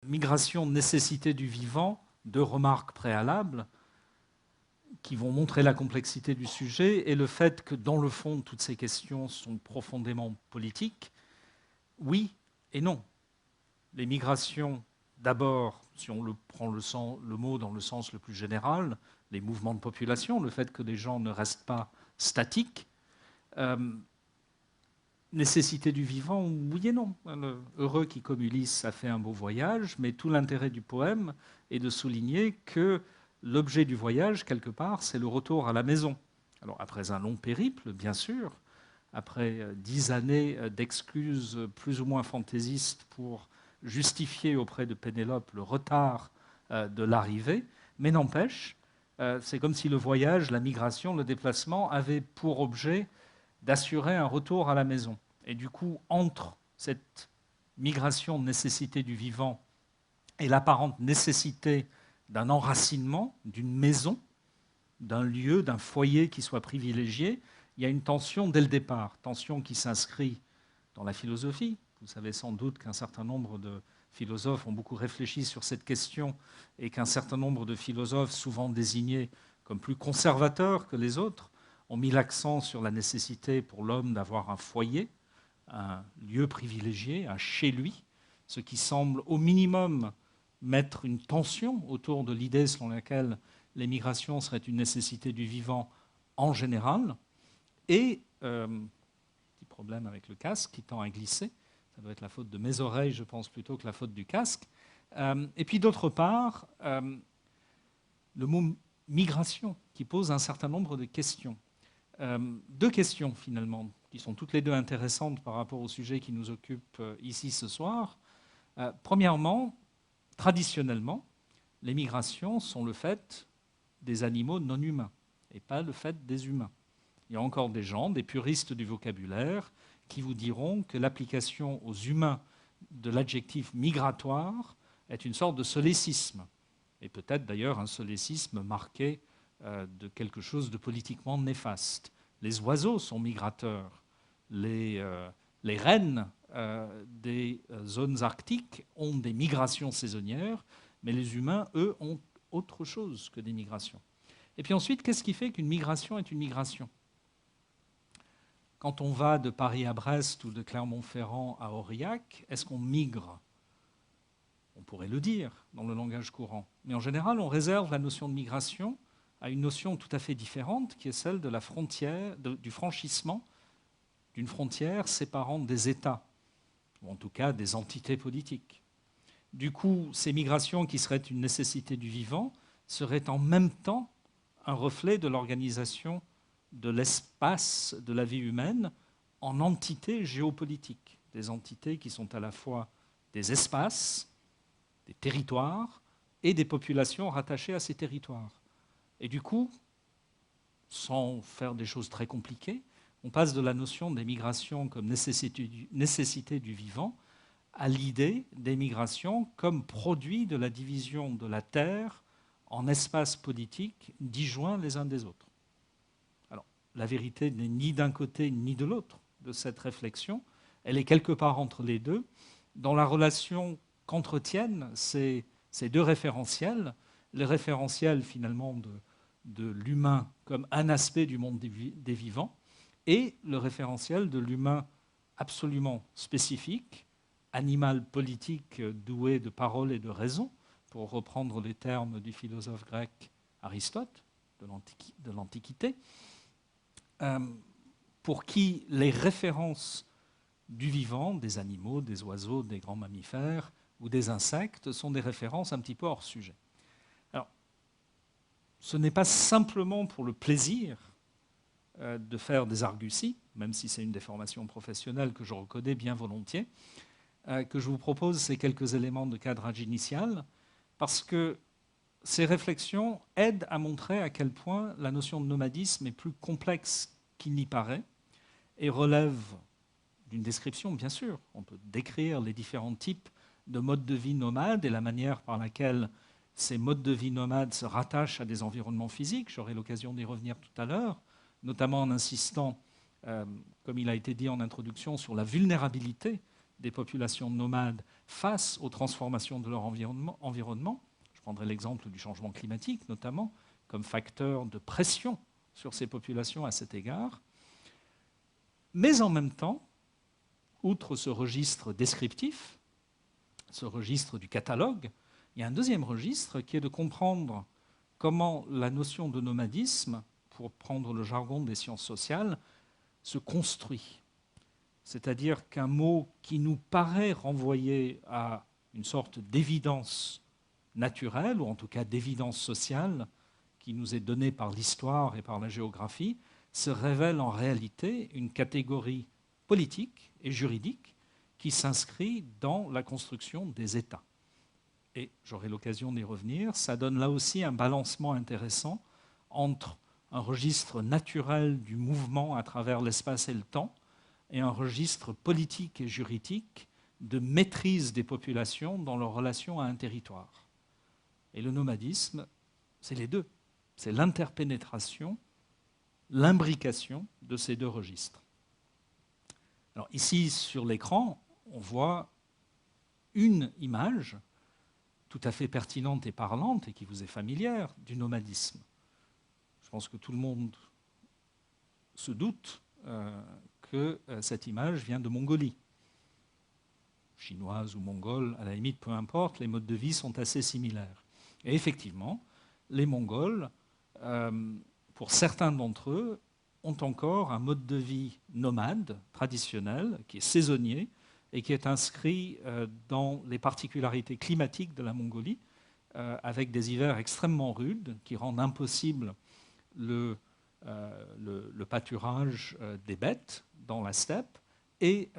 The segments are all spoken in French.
Migration, nécessité du vivant, deux remarques préalables qui vont montrer la complexité du sujet et le fait que, dans le fond, toutes ces questions sont profondément politiques. Oui et non. Les migrations, d'abord, si on prend le mot dans le sens le plus général, les mouvements de population, le fait que les gens ne restent pas statiques. Nécessité du vivant, oui et non. Le heureux qui, comme Ulysse, a fait un beau voyage, mais tout l'intérêt du poème est de souligner que l'objet du voyage, quelque part, c'est le retour à la maison. Alors, après un long périple, bien sûr, après 10 années d'excuses plus ou moins fantaisistes pour justifier auprès de Pénélope le retard de l'arrivée, mais n'empêche, c'est comme si le voyage, la migration, le déplacement avait pour objet d'assurer un retour à la maison. Et du coup, entre cette migration de nécessité du vivant et l'apparente nécessité d'un enracinement, d'une maison, d'un lieu, d'un foyer qui soit privilégié, il y a une tension dès le départ, tension qui s'inscrit dans la philosophie. Vous savez sans doute qu'un certain nombre de philosophes ont beaucoup réfléchi sur cette question et qu'un certain nombre de philosophes, souvent désignés comme plus conservateurs que les autres, ont mis l'accent sur la nécessité pour l'homme d'avoir un foyer, un lieu privilégié, un chez lui, ce qui semble au minimum mettre une tension autour de l'idée selon laquelle l'émigration serait une nécessité du vivant en général. Et, petit problème avec le casque qui tend à glisser, ça doit être la faute de mes oreilles, je pense, plutôt que la faute du casque. Et puis d'autre part, le mot migration qui pose un certain nombre de questions. Deux questions finalement, qui sont toutes les deux intéressantes par rapport au sujet qui nous occupe ici ce soir. Premièrement, traditionnellement, les migrations sont le fait des animaux non humains et pas le fait des humains. Il y a encore des gens, des puristes du vocabulaire, qui vous diront que l'application aux humains de l'adjectif migratoire est une sorte de solécisme, et peut-être d'ailleurs un solécisme marqué de quelque chose de politiquement néfaste. Les oiseaux sont migrateurs. Les rennes des zones arctiques ont des migrations saisonnières, mais les humains, eux, ont autre chose que des migrations. Et puis ensuite, qu'est-ce qui fait qu'une migration est une migration ? Quand on va de Paris à Brest ou de Clermont-Ferrand à Aurillac, est-ce qu'on migre ? On pourrait le dire dans le langage courant. Mais en général, on réserve la notion de migration à une notion tout à fait différente, qui est celle de la frontière, du franchissement d'une frontière séparant des États, ou en tout cas des entités politiques. Du coup, ces migrations qui seraient une nécessité du vivant seraient en même temps un reflet de l'organisation de l'espace de la vie humaine en entités géopolitiques, des entités qui sont à la fois des espaces, des territoires et des populations rattachées à ces territoires. Et du coup, sans faire des choses très compliquées, on passe de la notion des migrations comme nécessité du vivant à l'idée des migrations comme produit de la division de la Terre en espaces politiques disjoints les uns des autres. Alors, la vérité n'est ni d'un côté ni de l'autre de cette réflexion, elle est quelque part entre les deux, dans la relation qu'entretiennent ces deux référentiels, le référentiel finalement de l'humain comme un aspect du monde des vivants, et le référentiel de l'humain absolument spécifique, animal politique doué de parole et de raison, pour reprendre les termes du philosophe grec Aristote de l'Antiquité, pour qui les références du vivant, des animaux, des oiseaux, des grands mammifères ou des insectes sont des références un petit peu hors sujet. Alors, ce n'est pas simplement pour le plaisir de faire des arguties, même si c'est une déformation professionnelle que je reconnais bien volontiers, que je vous propose ces quelques éléments de cadrage initial, parce que ces réflexions aident à montrer à quel point la notion de nomadisme est plus complexe qu'il n'y paraît et relève d'une description, bien sûr. On peut décrire les différents types de modes de vie nomades et la manière par laquelle ces modes de vie nomades se rattachent à des environnements physiques. J'aurai l'occasion d'y revenir tout à l'heure, notamment en insistant, comme il a été dit en introduction, sur la vulnérabilité des populations nomades face aux transformations de leur environnement. Je prendrai l'exemple du changement climatique, notamment, comme facteur de pression sur ces populations à cet égard. Mais en même temps, outre ce registre descriptif, ce registre du catalogue, il y a un deuxième registre qui est de comprendre comment la notion de nomadisme, pour prendre le jargon des sciences sociales, se construit. C'est-à-dire qu'un mot qui nous paraît renvoyer à une sorte d'évidence naturelle, ou en tout cas d'évidence sociale, qui nous est donnée par l'histoire et par la géographie, se révèle en réalité une catégorie politique et juridique qui s'inscrit dans la construction des États. Et j'aurai l'occasion d'y revenir, ça donne là aussi un balancement intéressant entre un registre naturel du mouvement à travers l'espace et le temps et un registre politique et juridique de maîtrise des populations dans leur relation à un territoire. Et le nomadisme, c'est les deux. C'est l'interpénétration, l'imbrication de ces deux registres. Alors ici, sur l'écran, on voit une image tout à fait pertinente et parlante, et qui vous est familière, du nomadisme. Je pense que tout le monde se doute que cette image vient de Mongolie. Chinoise ou mongole, à la limite, peu importe, les modes de vie sont assez similaires. Et effectivement, les Mongols, pour certains d'entre eux, ont encore un mode de vie nomade, traditionnel, qui est saisonnier, et qui est inscrit dans les particularités climatiques de la Mongolie, avec des hivers extrêmement rudes qui rendent impossible le pâturage des bêtes dans la steppe, et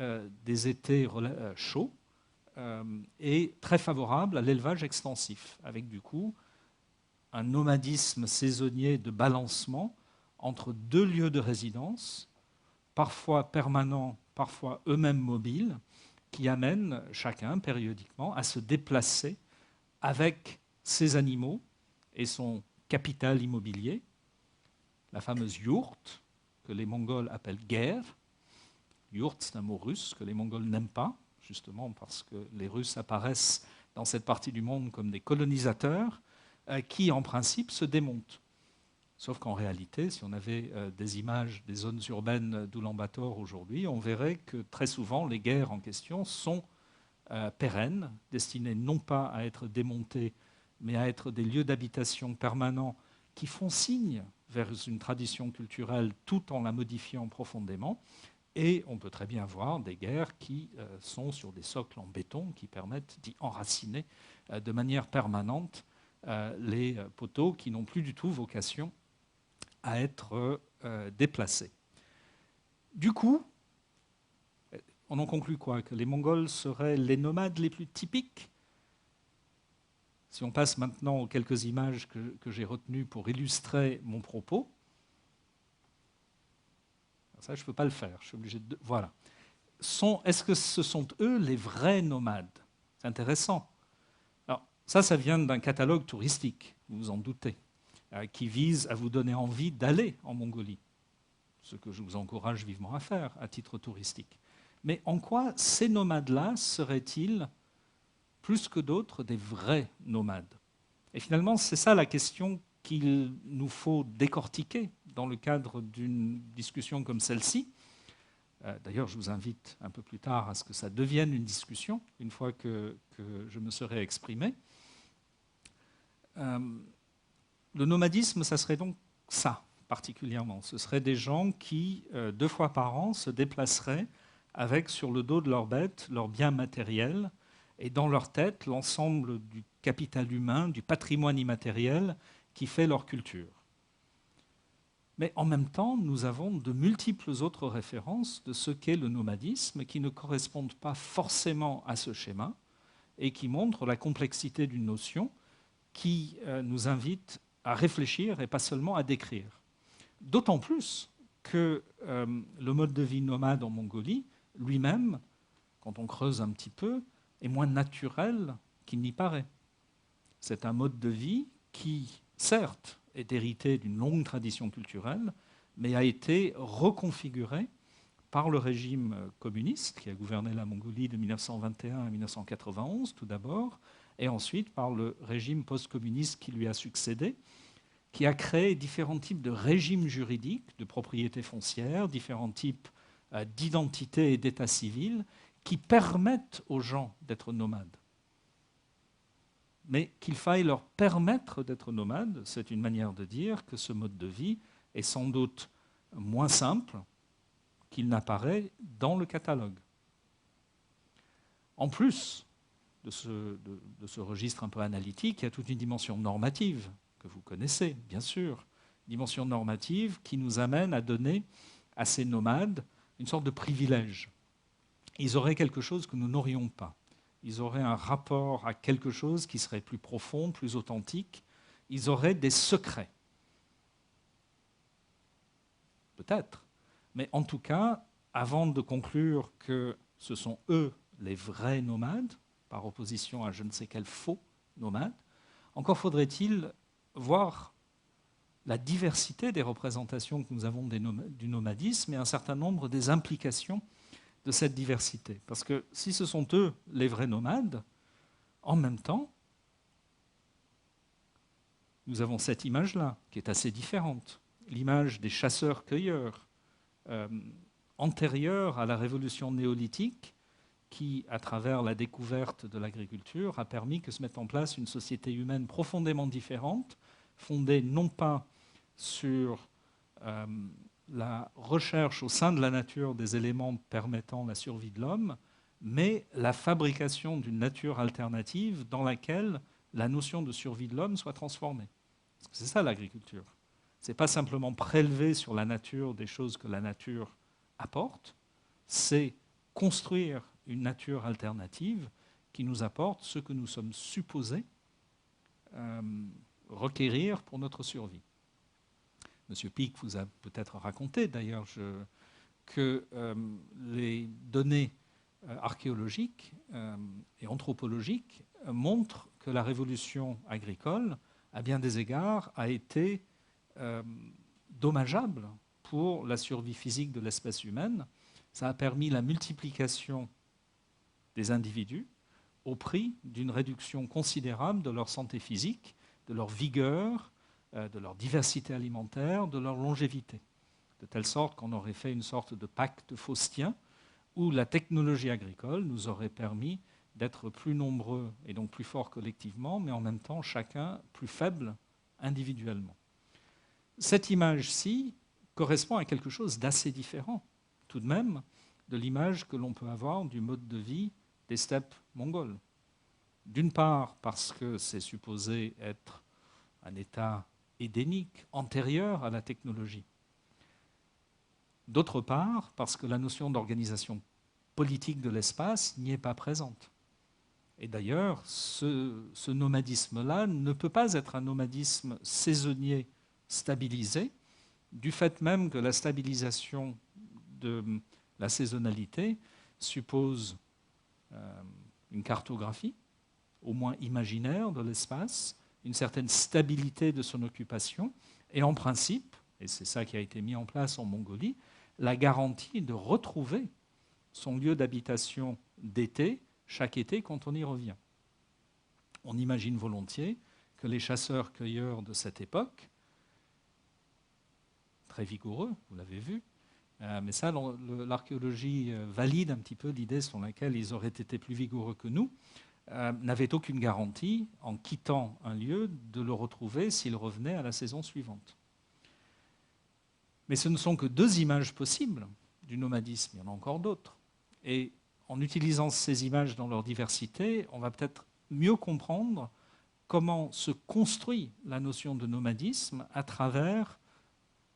des étés chauds et très favorables à l'élevage extensif, avec du coup un nomadisme saisonnier de balancement entre deux lieux de résidence, parfois permanents, parfois eux-mêmes mobiles, qui amènent chacun périodiquement à se déplacer avec ses animaux et son capital immobilier, la fameuse yourte, que les Mongols appellent ger. Yourte, c'est un mot russe que les Mongols n'aiment pas, justement parce que les Russes apparaissent dans cette partie du monde comme des colonisateurs qui, en principe, se démontent. Sauf qu'en réalité, si on avait des images des zones urbaines d'Oulan-Bator aujourd'hui, on verrait que très souvent, les guerres en question sont pérennes, destinées non pas à être démontées, mais à être des lieux d'habitation permanents qui font signe vers une tradition culturelle tout en la modifiant profondément. Et on peut très bien voir des guerres qui sont sur des socles en béton qui permettent d'y enraciner de manière permanente les poteaux qui n'ont plus du tout vocation à être déplacés. Du coup, on en conclut quoi? Que les Mongols seraient les nomades les plus typiques? Si on passe maintenant aux quelques images que j'ai retenues pour illustrer mon propos, ça je ne peux pas le faire, je suis obligé de... Voilà. Est-ce que ce sont eux les vrais nomades? C'est intéressant. Alors, ça vient d'un catalogue touristique, vous vous en doutez, qui vise à vous donner envie d'aller en Mongolie, ce que je vous encourage vivement à faire à titre touristique. Mais en quoi ces nomades-là seraient-ils, plus que d'autres, des vrais nomades? Et finalement, c'est ça la question qu'il nous faut décortiquer dans le cadre d'une discussion comme celle-ci. D'ailleurs, je vous invite un peu plus tard à ce que ça devienne une discussion, une fois que je me serai exprimé. Le nomadisme, ça serait donc ça, particulièrement. Ce seraient des gens qui, 2 fois par an, se déplaceraient avec sur le dos de leurs bêtes, leurs biens matériels, et dans leur tête, l'ensemble du capital humain, du patrimoine immatériel qui fait leur culture. Mais en même temps, nous avons de multiples autres références de ce qu'est le nomadisme qui ne correspondent pas forcément à ce schéma et qui montrent la complexité d'une notion qui nous invite à réfléchir et pas seulement à décrire. D'autant plus que le mode de vie nomade en Mongolie, lui-même, quand on creuse un petit peu, est moins naturel qu'il n'y paraît. C'est un mode de vie qui, certes, est hérité d'une longue tradition culturelle, mais a été reconfiguré par le régime communiste qui a gouverné la Mongolie de 1921 à 1991 tout d'abord, et ensuite par le régime post-communiste qui lui a succédé, qui a créé différents types de régimes juridiques, de propriété foncière, différents types d'identité et d'état civil, qui permettent aux gens d'être nomades. Mais qu'il faille leur permettre d'être nomades, c'est une manière de dire que ce mode de vie est sans doute moins simple qu'il n'apparaît dans le catalogue. En plus de ce registre un peu analytique, il y a toute une dimension normative que vous connaissez, bien sûr, dimension normative qui nous amène à donner à ces nomades une sorte de privilège. Ils auraient quelque chose que nous n'aurions pas. Ils auraient un rapport à quelque chose qui serait plus profond, plus authentique. Ils auraient des secrets. Peut-être. Mais en tout cas, avant de conclure que ce sont eux les vrais nomades, par opposition à je ne sais quel faux nomade, encore faudrait-il voir la diversité des représentations que nous avons du nomadisme et un certain nombre des implications de cette diversité. Parce que si ce sont eux les vrais nomades, en même temps, nous avons cette image-là, qui est assez différente. L'image des chasseurs-cueilleurs, antérieure à la révolution néolithique, qui, à travers la découverte de l'agriculture, a permis que se mette en place une société humaine profondément différente, fondée non pas sur la recherche au sein de la nature des éléments permettant la survie de l'homme, mais la fabrication d'une nature alternative dans laquelle la notion de survie de l'homme soit transformée. C'est ça l'agriculture. Ce n'est pas simplement prélever sur la nature des choses que la nature apporte, c'est construire une nature alternative qui nous apporte ce que nous sommes supposés requérir pour notre survie. Monsieur Pic vous a peut-être raconté d'ailleurs que les données archéologiques et anthropologiques montrent que la révolution agricole, à bien des égards, a été dommageable pour la survie physique de l'espèce humaine. Ça a permis la multiplication des individus au prix d'une réduction considérable de leur santé physique, de leur vigueur, de leur diversité alimentaire, de leur longévité. De telle sorte qu'on aurait fait une sorte de pacte faustien où la technologie agricole nous aurait permis d'être plus nombreux et donc plus forts collectivement, mais en même temps chacun plus faible individuellement. Cette image-ci correspond à quelque chose d'assez différent, tout de même, de l'image que l'on peut avoir du mode de vie des steppes mongoles. D'une part, parce que c'est supposé être un état édénique, antérieur à la technologie. D'autre part, parce que la notion d'organisation politique de l'espace n'y est pas présente. Et d'ailleurs, ce nomadisme-là ne peut pas être un nomadisme saisonnier stabilisé, du fait même que la stabilisation de la saisonnalité suppose une cartographie, au moins imaginaire, de l'espace, une certaine stabilité de son occupation, et en principe, et c'est ça qui a été mis en place en Mongolie, la garantie de retrouver son lieu d'habitation d'été, chaque été, quand on y revient. On imagine volontiers que les chasseurs-cueilleurs de cette époque, très vigoureux, vous l'avez vu, mais ça, l'archéologie valide un petit peu l'idée selon laquelle ils auraient été plus vigoureux que nous, n'avaient aucune garantie, en quittant un lieu, de le retrouver s'ils revenaient à la saison suivante. Mais ce ne sont que deux images possibles du nomadisme, il y en a encore d'autres. Et en utilisant ces images dans leur diversité, on va peut-être mieux comprendre comment se construit la notion de nomadisme à travers,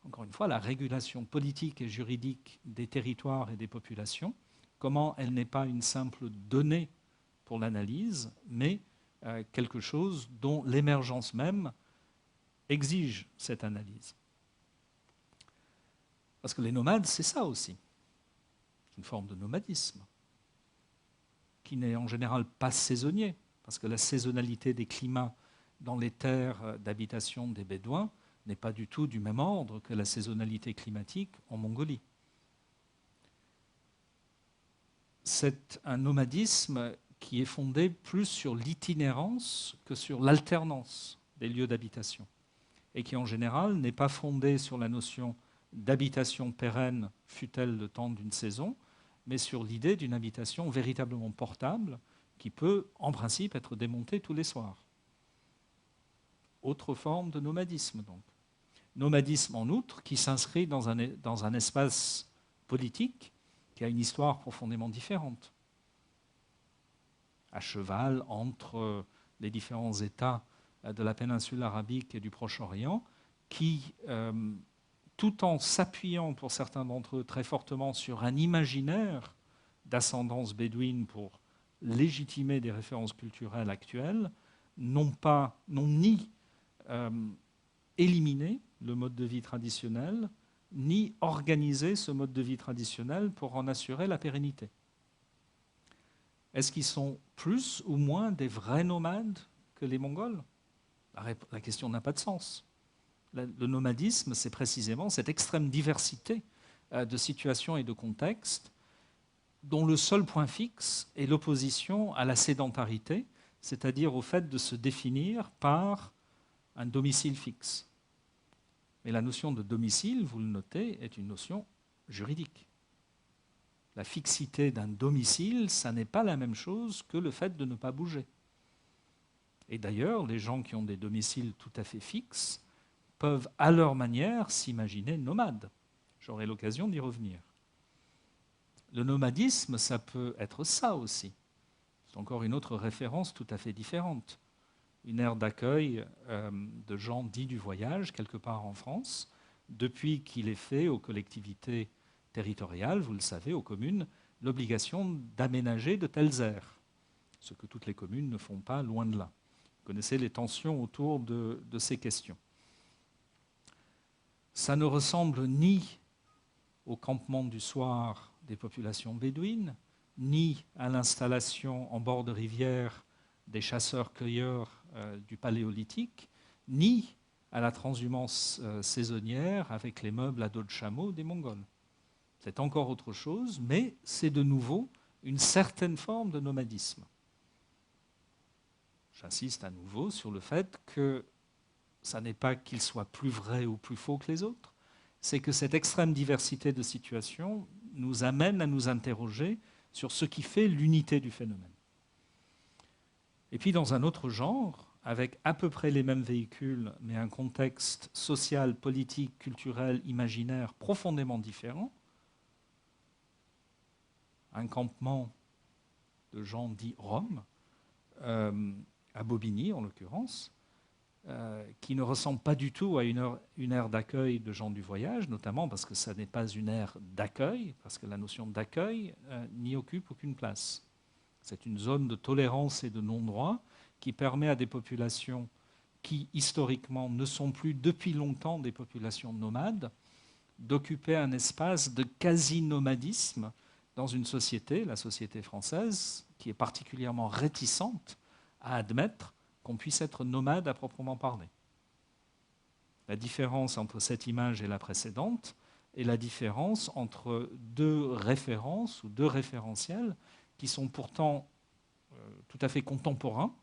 encore une fois, la régulation politique et juridique des territoires et des populations, comment elle n'est pas une simple donnée pour l'analyse, mais quelque chose dont l'émergence même exige cette analyse. Parce que les nomades, c'est ça aussi. C'est une forme de nomadisme qui n'est en général pas saisonnier, parce que la saisonnalité des climats dans les terres d'habitation des Bédouins n'est pas du tout du même ordre que la saisonnalité climatique en Mongolie. c'est un nomadisme qui est fondé plus sur l'itinérance que sur l'alternance des lieux d'habitation, et qui en général n'est pas fondé sur la notion d'habitation pérenne, fût-elle le temps d'une saison, mais sur l'idée d'une habitation véritablement portable qui peut, en principe, être démontée tous les soirs. Autre forme de nomadisme, donc. Nomadisme, en outre, qui s'inscrit dans un espace politique qui a une histoire profondément différente. À cheval entre les différents États de la péninsule arabique et du Proche-Orient, qui, tout en s'appuyant pour certains d'entre eux très fortement sur un imaginaire d'ascendance bédouine pour légitimer des références culturelles actuelles, n'ont ni éliminé le mode de vie traditionnel, ni organisé ce mode de vie traditionnel pour en assurer la pérennité. Est-ce qu'ils sont plus ou moins des vrais nomades que les Mongols ? La question n'a pas de sens. Le nomadisme, c'est précisément cette extrême diversité de situations et de contextes dont le seul point fixe est l'opposition à la sédentarité, c'est-à-dire au fait de se définir par un domicile fixe. Mais la notion de domicile, vous le notez, est une notion juridique. La fixité d'un domicile, ça n'est pas la même chose que le fait de ne pas bouger. Et d'ailleurs, les gens qui ont des domiciles tout à fait fixes peuvent, à leur manière, s'imaginer nomades. J'aurai l'occasion d'y revenir. Le nomadisme, ça peut être ça aussi. C'est encore une autre référence tout à fait différente. Une aire d'accueil de gens dits du voyage, quelque part en France, depuis qu'il est fait aux collectivités territoriales, vous le savez, aux communes, l'obligation d'aménager de telles aires, ce que toutes les communes ne font pas, loin de là. Vous connaissez les tensions autour de ces questions. Ça ne ressemble ni au campement du soir des populations bédouines, ni à l'installation en bord de rivière des chasseurs-cueilleurs du Paléolithique, ni à la transhumance saisonnière avec les meubles à dos de chameau des Mongols. C'est encore autre chose, mais c'est de nouveau une certaine forme de nomadisme. J'insiste à nouveau sur le fait que ça n'est pas qu'il soit plus vrai ou plus faux que les autres, c'est que cette extrême diversité de situations nous amène à nous interroger sur ce qui fait l'unité du phénomène. Et puis dans un autre genre, avec à peu près les mêmes véhicules, mais un contexte social, politique, culturel, imaginaire profondément différent, un campement de gens dits roms, à Bobigny en l'occurrence, qui ne ressemble pas du tout à une aire d'accueil de gens du voyage, notamment parce que ça n'est pas une aire d'accueil, parce que la notion d'accueil n'y occupe aucune place. C'est une zone de tolérance et de non-droit qui permet à des populations qui, historiquement, ne sont plus depuis longtemps des populations nomades, d'occuper un espace de quasi-nomadisme dans une société, la société française, qui est particulièrement réticente à admettre qu'on puisse être nomade à proprement parler. La différence entre cette image et la précédente est la différence entre deux références ou deux référentiels qui sont pourtant tout à fait contemporains,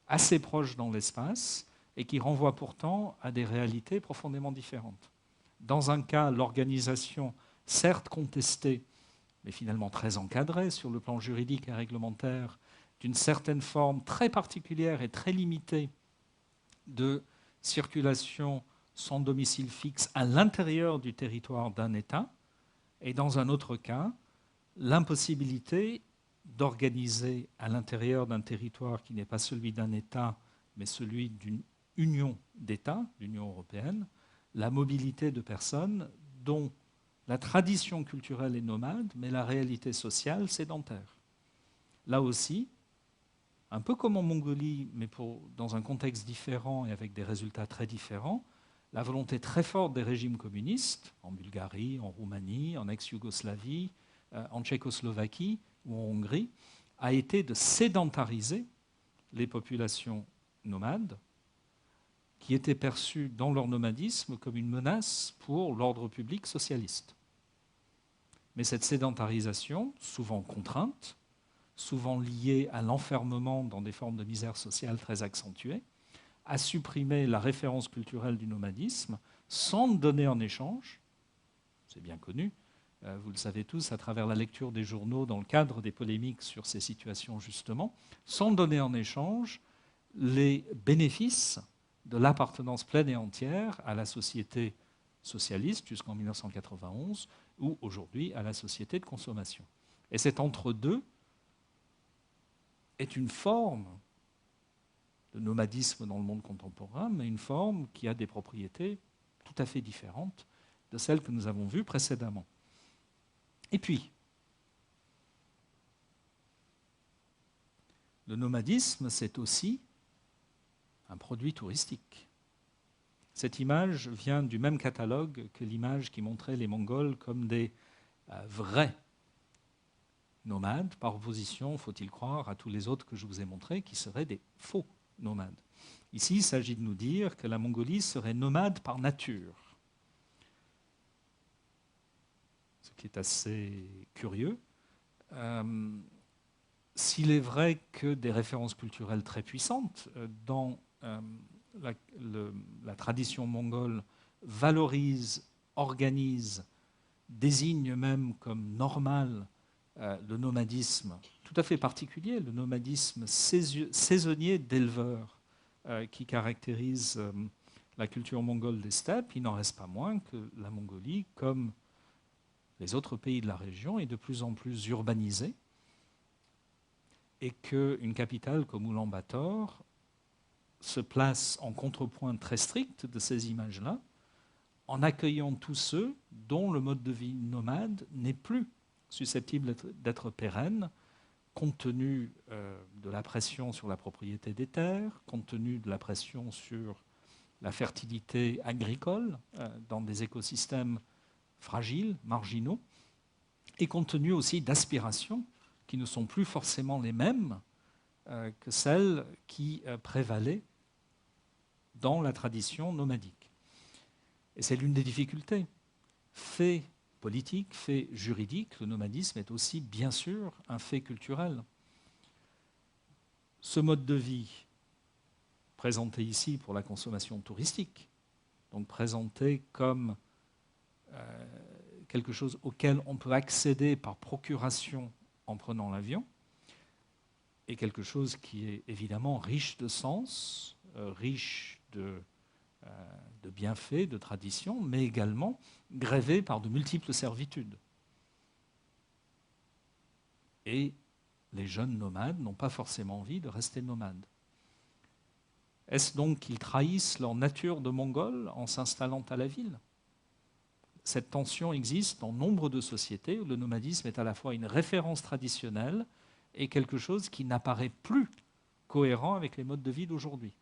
assez proches dans l'espace, et qui renvoient pourtant à des réalités profondément différentes. Dans un cas, l'organisation, certes contestée, mais finalement très encadrée sur le plan juridique et réglementaire, d'une certaine forme très particulière et très limitée de circulation sans domicile fixe à l'intérieur du territoire d'un État, et dans un autre cas, l'impossibilité d'organiser à l'intérieur d'un territoire qui n'est pas celui d'un État, mais celui d'une union d'États, l'Union européenne, la mobilité de personnes dont la tradition culturelle est nomade, mais la réalité sociale sédentaire. Là aussi, un peu comme en Mongolie, mais dans un contexte différent et avec des résultats très différents, la volonté très forte des régimes communistes, en Bulgarie, en Roumanie, en ex-Yougoslavie, en Tchécoslovaquie ou en Hongrie, a été de sédentariser les populations nomades qui étaient perçues dans leur nomadisme comme une menace pour l'ordre public socialiste. Mais cette sédentarisation, souvent contrainte, souvent liée à l'enfermement dans des formes de misère sociale très accentuées, a supprimé la référence culturelle du nomadisme sans donner en échange, c'est bien connu, vous le savez tous, à travers la lecture des journaux dans le cadre des polémiques sur ces situations justement, sans donner en échange les bénéfices de l'appartenance pleine et entière à la société socialiste jusqu'en 1991 ou aujourd'hui à la société de consommation. Et cet entre-deux est une forme de nomadisme dans le monde contemporain, mais une forme qui a des propriétés tout à fait différentes de celles que nous avons vues précédemment. Et puis, le nomadisme, c'est aussi un produit touristique. Cette image vient du même catalogue que l'image qui montrait les Mongols comme des vrais nomades, par opposition, faut-il croire, à tous les autres que je vous ai montrés, qui seraient des faux nomades. Ici, il s'agit de nous dire que la Mongolie serait nomade par nature. Ce qui est assez curieux. S'il est vrai que des références culturelles très puissantes dans la tradition mongole valorisent, organisent, désignent même comme normal le nomadisme tout à fait particulier, le nomadisme saisonnier d'éleveurs qui caractérise la culture mongole des steppes, il n'en reste pas moins que la Mongolie, comme les autres pays de la région, est de plus en plus urbanisée et qu'une capitale comme Oulan-Bator se place en contrepoint très strict de ces images-là, en accueillant tous ceux dont le mode de vie nomade n'est plus susceptible d'être pérenne, compte tenu de la pression sur la propriété des terres, compte tenu de la pression sur la fertilité agricole dans des écosystèmes fragiles, marginaux, et compte tenu aussi d'aspirations qui ne sont plus forcément les mêmes que celles qui prévalaient dans la tradition nomadique. Et c'est l'une des difficultés. Fait politique, fait juridique, le nomadisme est aussi bien sûr un fait culturel. Ce mode de vie, présenté ici pour la consommation touristique, donc présenté comme quelque chose auquel on peut accéder par procuration en prenant l'avion, est quelque chose qui est évidemment riche de sens, riche de bienfaits, de traditions, mais également grévé par de multiples servitudes. Et les jeunes nomades n'ont pas forcément envie de rester nomades. Est-ce donc qu'ils trahissent leur nature de Mongols en s'installant à la ville ? Cette tension existe dans nombre de sociétés où le nomadisme est à la fois une référence traditionnelle et quelque chose qui n'apparaît plus cohérent avec les modes de vie d'aujourd'hui.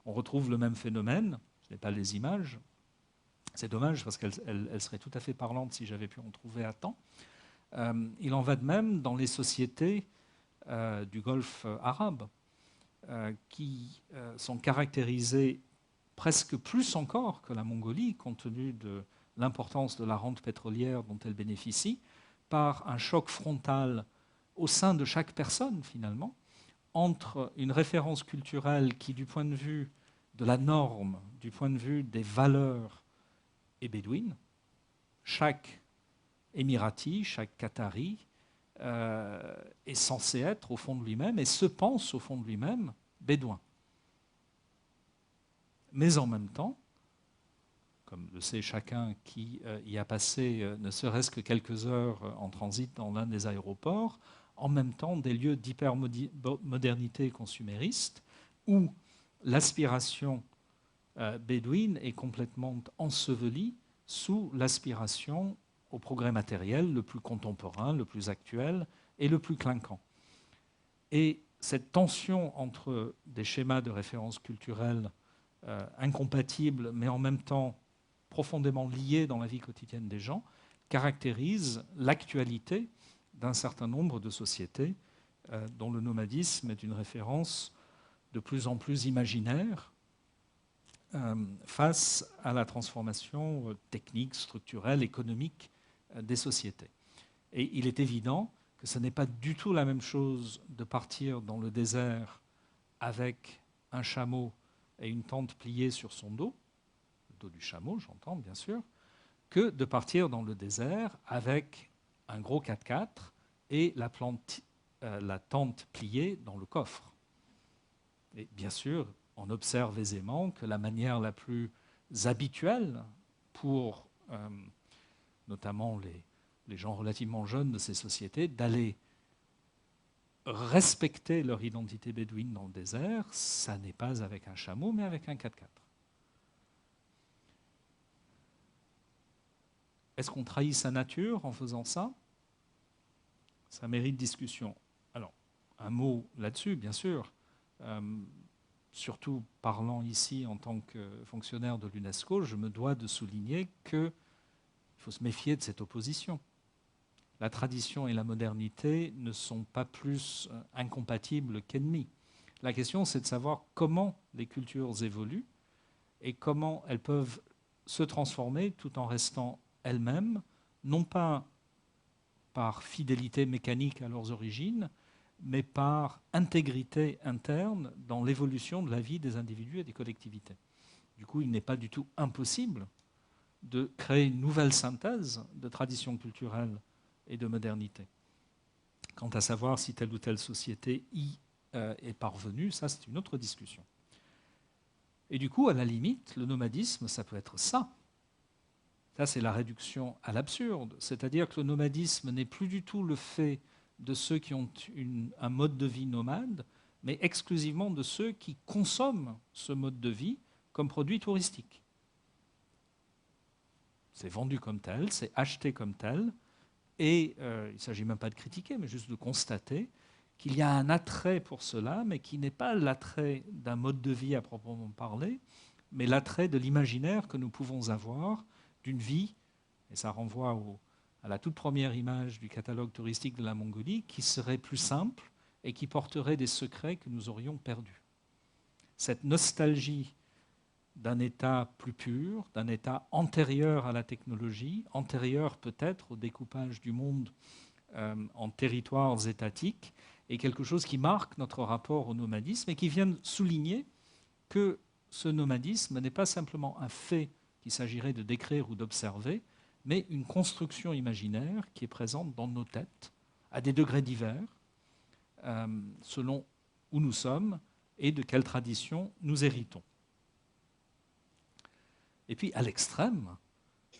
On retrouve le même phénomène, je n'ai pas les images, c'est dommage parce qu'elles seraient tout à fait parlantes si j'avais pu en trouver à temps. Il en va de même dans les sociétés du Golfe arabe, qui sont caractérisées presque plus encore que la Mongolie, compte tenu de l'importance de la rente pétrolière dont elle bénéficie, par un choc frontal au sein de chaque personne, finalement, entre une référence culturelle qui, du point de vue de la norme, du point de vue des valeurs, est bédouine. Chaque Émirati, chaque Qatari est censé être au fond de lui-même et se pense au fond de lui-même bédouin. Mais en même temps, comme le sait chacun qui y a passé ne serait-ce que quelques heures en transit dans l'un des aéroports, en même temps des lieux d'hypermodernité consumériste où l'aspiration bédouine est complètement ensevelie sous l'aspiration au progrès matériel le plus contemporain, le plus actuel et le plus clinquant. Et cette tension entre des schémas de référence culturelle incompatibles, mais en même temps profondément liés dans la vie quotidienne des gens, caractérise l'actualité d'un certain nombre de sociétés dont le nomadisme est une référence de plus en plus imaginaire face à la transformation technique, structurelle, économique des sociétés. Et il est évident que ce n'est pas du tout la même chose de partir dans le désert avec un chameau et une tente pliée sur son dos, le dos du chameau, j'entends bien sûr, que de partir dans le désert avec un gros 4x4 et la tente pliée dans le coffre. Et bien sûr, on observe aisément que la manière la plus habituelle pour notamment les gens relativement jeunes de ces sociétés d'aller respecter leur identité bédouine dans le désert, ça n'est pas avec un chameau, mais avec un 4x4. Est-ce qu'on trahit sa nature en faisant ça? Ça mérite discussion. Alors, un mot là-dessus, bien sûr. Surtout parlant ici en tant que fonctionnaire de l'UNESCO, je me dois de souligner qu'il faut se méfier de cette opposition. La tradition et la modernité ne sont pas plus incompatibles qu'ennemis. La question, c'est de savoir comment les cultures évoluent et comment elles peuvent se transformer tout en restant elles-mêmes, non pas par fidélité mécanique à leurs origines, mais par intégrité interne dans l'évolution de la vie des individus et des collectivités. Du coup, il n'est pas du tout impossible de créer une nouvelle synthèse de traditions culturelles et de modernité. Quant à savoir si telle ou telle société y est parvenue, ça c'est une autre discussion. Et du coup, à la limite, le nomadisme, ça peut être ça. Ça, c'est la réduction à l'absurde. C'est-à-dire que le nomadisme n'est plus du tout le fait de ceux qui ont un mode de vie nomade, mais exclusivement de ceux qui consomment ce mode de vie comme produit touristique. C'est vendu comme tel, c'est acheté comme tel, et il ne s'agit même pas de critiquer, mais juste de constater qu'il y a un attrait pour cela, mais qui n'est pas l'attrait d'un mode de vie à proprement parler, mais l'attrait de l'imaginaire que nous pouvons avoir d'une vie, et ça renvoie à la toute première image du catalogue touristique de la Mongolie, qui serait plus simple et qui porterait des secrets que nous aurions perdus. Cette nostalgie d'un état plus pur, d'un état antérieur à la technologie, antérieur peut-être au découpage du monde en territoires étatiques, est quelque chose qui marque notre rapport au nomadisme et qui vient souligner que ce nomadisme n'est pas simplement un fait qu'il s'agirait de décrire ou d'observer, mais une construction imaginaire qui est présente dans nos têtes, à des degrés divers, selon où nous sommes et de quelle tradition nous héritons. Et puis, à l'extrême,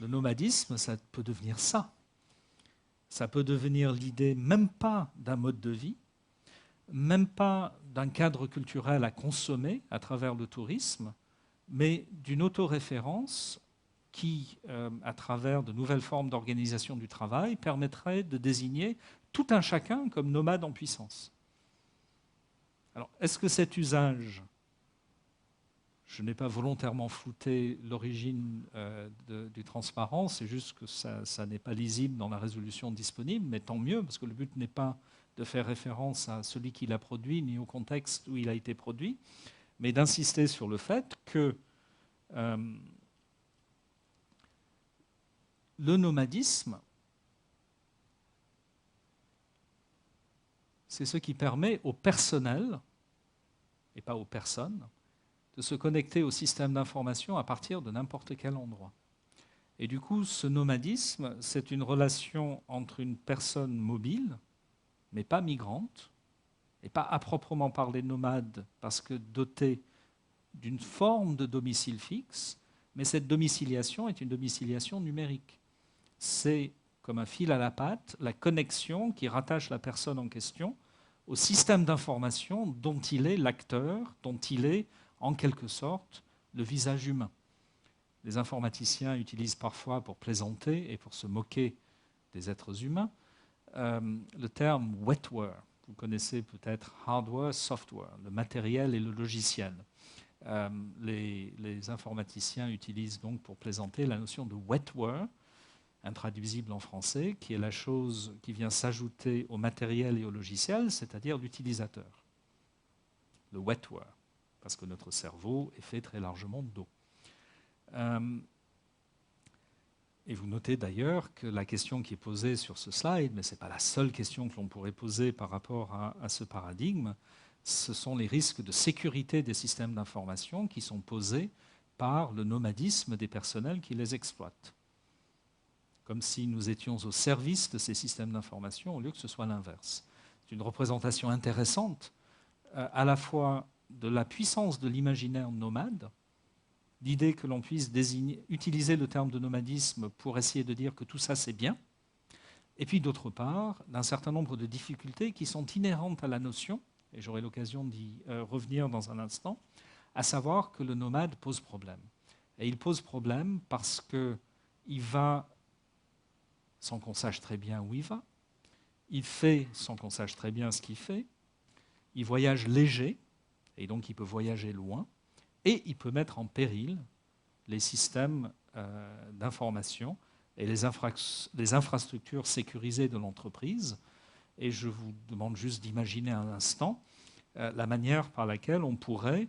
le nomadisme, ça peut devenir ça. Ça peut devenir l'idée même pas d'un mode de vie, même pas d'un cadre culturel à consommer à travers le tourisme, mais d'une autoréférence qui, à travers de nouvelles formes d'organisation du travail, permettrait de désigner tout un chacun comme nomade en puissance. Alors, est-ce que cet usage, je n'ai pas volontairement flouté l'origine du transparent, c'est juste que ça n'est pas lisible dans la résolution disponible, mais tant mieux, parce que le but n'est pas de faire référence à celui qui l'a produit, ni au contexte où il a été produit, mais d'insister sur le fait que le nomadisme, c'est ce qui permet au personnel, et pas aux personnes, de se connecter au système d'information à partir de n'importe quel endroit. Et du coup, ce nomadisme, c'est une relation entre une personne mobile, mais pas migrante, et pas à proprement parler nomade, parce que dotée d'une forme de domicile fixe, mais cette domiciliation est une domiciliation numérique. C'est comme un fil à la patte, la connexion qui rattache la personne en question au système d'information dont il est l'acteur, dont il est en quelque sorte le visage humain. Les informaticiens utilisent parfois pour plaisanter et pour se moquer des êtres humains le terme wetware. Vous connaissez peut-être hardware, software, le matériel et le logiciel. Les informaticiens utilisent donc pour plaisanter la notion de wetware, intraduisible en français, qui est la chose qui vient s'ajouter au matériel et au logiciel, c'est-à-dire l'utilisateur. Le wetware, parce que notre cerveau est fait très largement d'eau. Et vous notez d'ailleurs que la question qui est posée sur ce slide, mais ce n'est pas la seule question que l'on pourrait poser par rapport à ce paradigme, ce sont les risques de sécurité des systèmes d'information qui sont posés par le nomadisme des personnels qui les exploitent. Comme si nous étions au service de ces systèmes d'information au lieu que ce soit l'inverse. C'est une représentation intéressante à la fois de la puissance de l'imaginaire nomade, l'idée que l'on puisse utiliser le terme de nomadisme pour essayer de dire que tout ça c'est bien, et puis d'autre part, d'un certain nombre de difficultés qui sont inhérentes à la notion, et j'aurai l'occasion d'y revenir dans un instant, à savoir que le nomade pose problème. Et il pose problème parce qu'il va sans qu'on sache très bien où il va, il fait sans qu'on sache très bien ce qu'il fait, il voyage léger, et donc il peut voyager loin, et il peut mettre en péril les systèmes d'information et les infrastructures sécurisées de l'entreprise. Et je vous demande juste d'imaginer un instant la manière par laquelle on pourrait,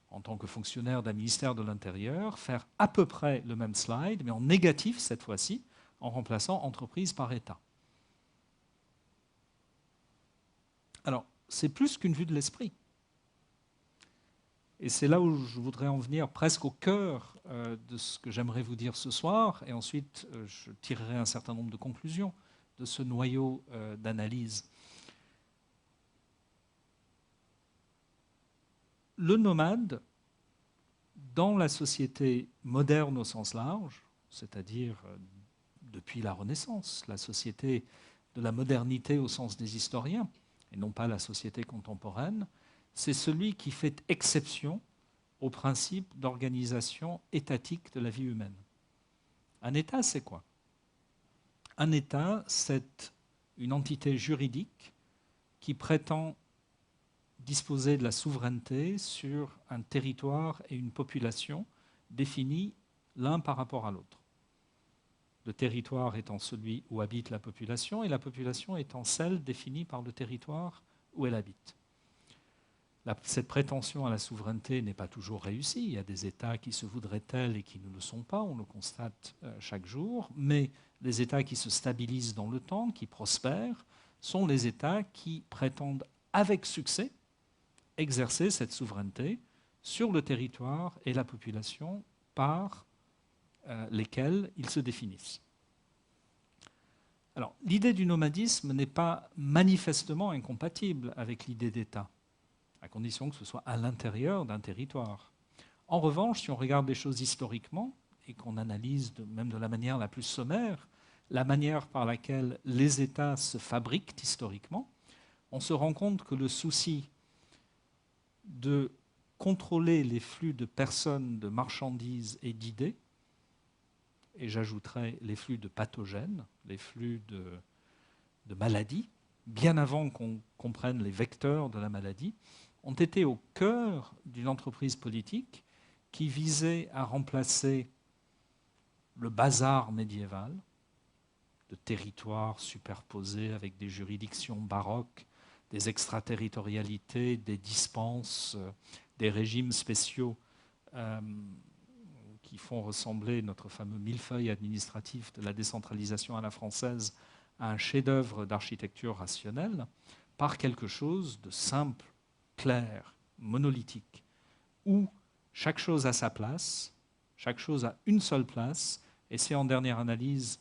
en tant que fonctionnaire d'un ministère de l'Intérieur, faire à peu près le même slide, mais en négatif cette fois-ci, en remplaçant entreprise par État. Alors, c'est plus qu'une vue de l'esprit. Et c'est là où je voudrais en venir presque au cœur de ce que j'aimerais vous dire ce soir, et ensuite je tirerai un certain nombre de conclusions de ce noyau d'analyse. Le nomade, dans la société moderne au sens large, c'est-à-dire depuis la Renaissance, la société de la modernité au sens des historiens, et non pas la société contemporaine, c'est celui qui fait exception au principe d'organisation étatique de la vie humaine. Un État, c'est quoi? Un État, c'est une entité juridique qui prétend disposer de la souveraineté sur un territoire et une population définis l'un par rapport à l'autre. Le territoire étant celui où habite la population et la population étant celle définie par le territoire où elle habite. Cette prétention à la souveraineté n'est pas toujours réussie. Il y a des États qui se voudraient tels et qui ne le sont pas, on le constate chaque jour, mais les États qui se stabilisent dans le temps, qui prospèrent, sont les États qui prétendent avec succès exercer cette souveraineté sur le territoire et la population par lesquels ils se définissent. Alors, l'idée du nomadisme n'est pas manifestement incompatible avec l'idée d'État, à condition que ce soit à l'intérieur d'un territoire. En revanche, si on regarde les choses historiquement, et qu'on analyse même de la manière la plus sommaire, la manière par laquelle les États se fabriquent historiquement, on se rend compte que le souci de contrôler les flux de personnes, de marchandises et d'idées, et j'ajouterais les flux de pathogènes, les flux de maladies, bien avant qu'on comprenne les vecteurs de la maladie, ont été au cœur d'une entreprise politique qui visait à remplacer le bazar médiéval, de territoires superposés avec des juridictions baroques, des extraterritorialités, des dispenses, des régimes spéciaux qui font ressembler notre fameux millefeuille administratif de la décentralisation à la française à un chef-d'œuvre d'architecture rationnelle, par quelque chose de simple, clair, monolithique, où chaque chose a sa place, chaque chose a une seule place, et c'est en dernière analyse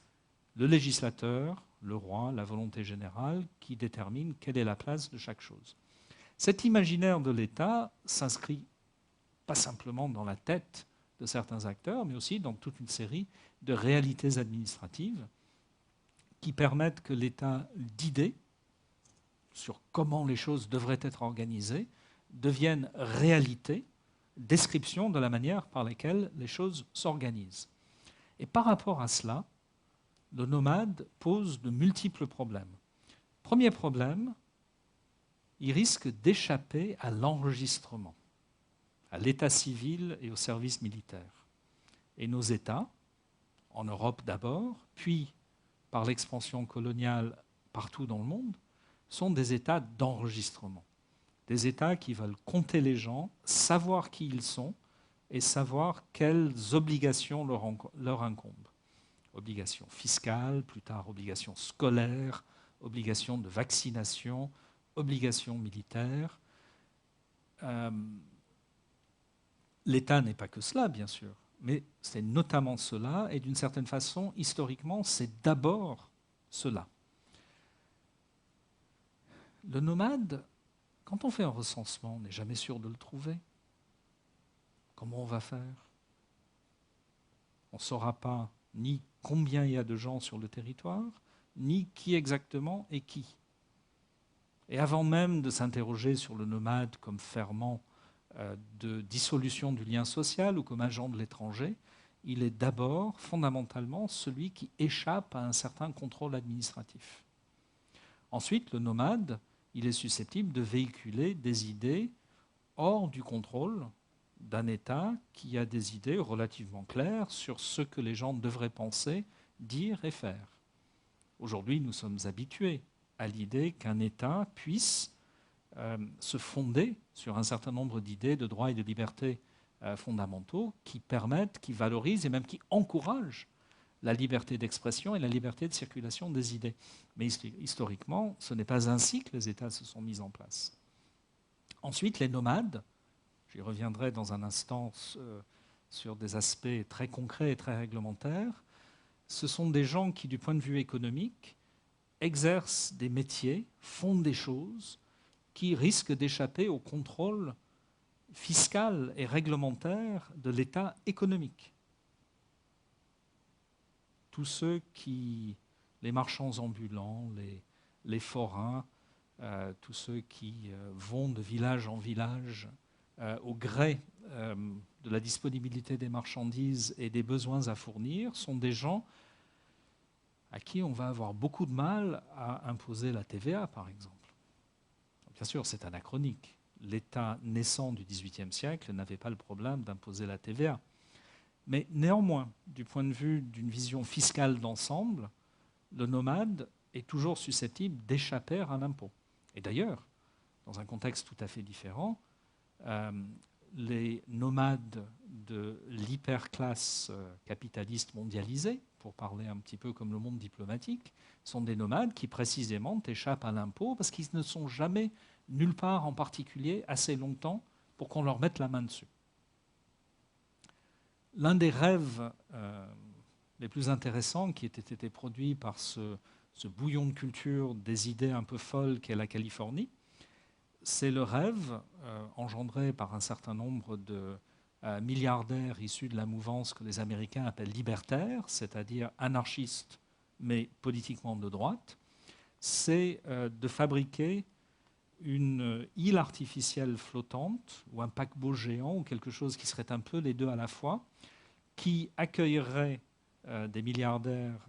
le législateur, le roi, la volonté générale, qui détermine quelle est la place de chaque chose. Cet imaginaire de l'État s'inscrit pas simplement dans la tête de certains acteurs, mais aussi dans toute une série de réalités administratives qui permettent que l'état d'idées sur comment les choses devraient être organisées deviennent réalité, description de la manière par laquelle les choses s'organisent. Et par rapport à cela, le nomade pose de multiples problèmes. Premier problème, il risque d'échapper à l'enregistrement, à l'état civil et au service militaire. Et nos États, en Europe d'abord, puis par l'expansion coloniale partout dans le monde, sont des États d'enregistrement. Des États qui veulent compter les gens, savoir qui ils sont et savoir quelles obligations leur incombent. Obligation fiscale, plus tard obligation scolaire, obligation de vaccination, obligation militaire. L'État n'est pas que cela, bien sûr, mais c'est notamment cela, et d'une certaine façon, historiquement, c'est d'abord cela. Le nomade, quand on fait un recensement, on n'est jamais sûr de le trouver. Comment on va faire? On ne saura pas ni combien il y a de gens sur le territoire, ni qui exactement et qui. Et avant même de s'interroger sur le nomade comme ferment de dissolution du lien social ou comme agent de l'étranger, il est d'abord, fondamentalement, celui qui échappe à un certain contrôle administratif. Ensuite, le nomade, il est susceptible de véhiculer des idées hors du contrôle d'un État qui a des idées relativement claires sur ce que les gens devraient penser, dire et faire. Aujourd'hui, nous sommes habitués à l'idée qu'un État puisse se fonder sur un certain nombre d'idées de droits et de libertés fondamentaux qui permettent, qui valorisent et même qui encouragent la liberté d'expression et la liberté de circulation des idées. Mais historiquement, ce n'est pas ainsi que les États se sont mis en place. Ensuite, les nomades, j'y reviendrai dans un instant sur des aspects très concrets et très réglementaires, ce sont des gens qui, du point de vue économique, exercent des métiers, font des choses qui risquent d'échapper au contrôle fiscal et réglementaire de l'État économique. Tous ceux qui, les marchands ambulants, les forains, tous ceux qui vont de village en village au gré de la disponibilité des marchandises et des besoins à fournir, sont des gens à qui on va avoir beaucoup de mal à imposer la TVA, par exemple. Bien sûr, c'est anachronique. L'État naissant du XVIIIe siècle n'avait pas le problème d'imposer la TVA. Mais néanmoins, du point de vue d'une vision fiscale d'ensemble, le nomade est toujours susceptible d'échapper à l'impôt. Et d'ailleurs, dans un contexte tout à fait différent, les nomades de l'hyperclasse capitaliste mondialisée, pour parler un petit peu comme le monde diplomatique, sont des nomades qui précisément échappent à l'impôt parce qu'ils ne sont jamais nulle part en particulier assez longtemps pour qu'on leur mette la main dessus. L'un des rêves les plus intéressants qui ait été produit par ce bouillon de culture des idées un peu folles qu'est la Californie, c'est le rêve engendré par un certain nombre de milliardaires issus de la mouvance que les Américains appellent libertaires, c'est-à-dire anarchistes mais politiquement de droite, c'est de fabriquer une île artificielle flottante ou un paquebot géant ou quelque chose qui serait un peu les deux à la fois, qui accueillerait des milliardaires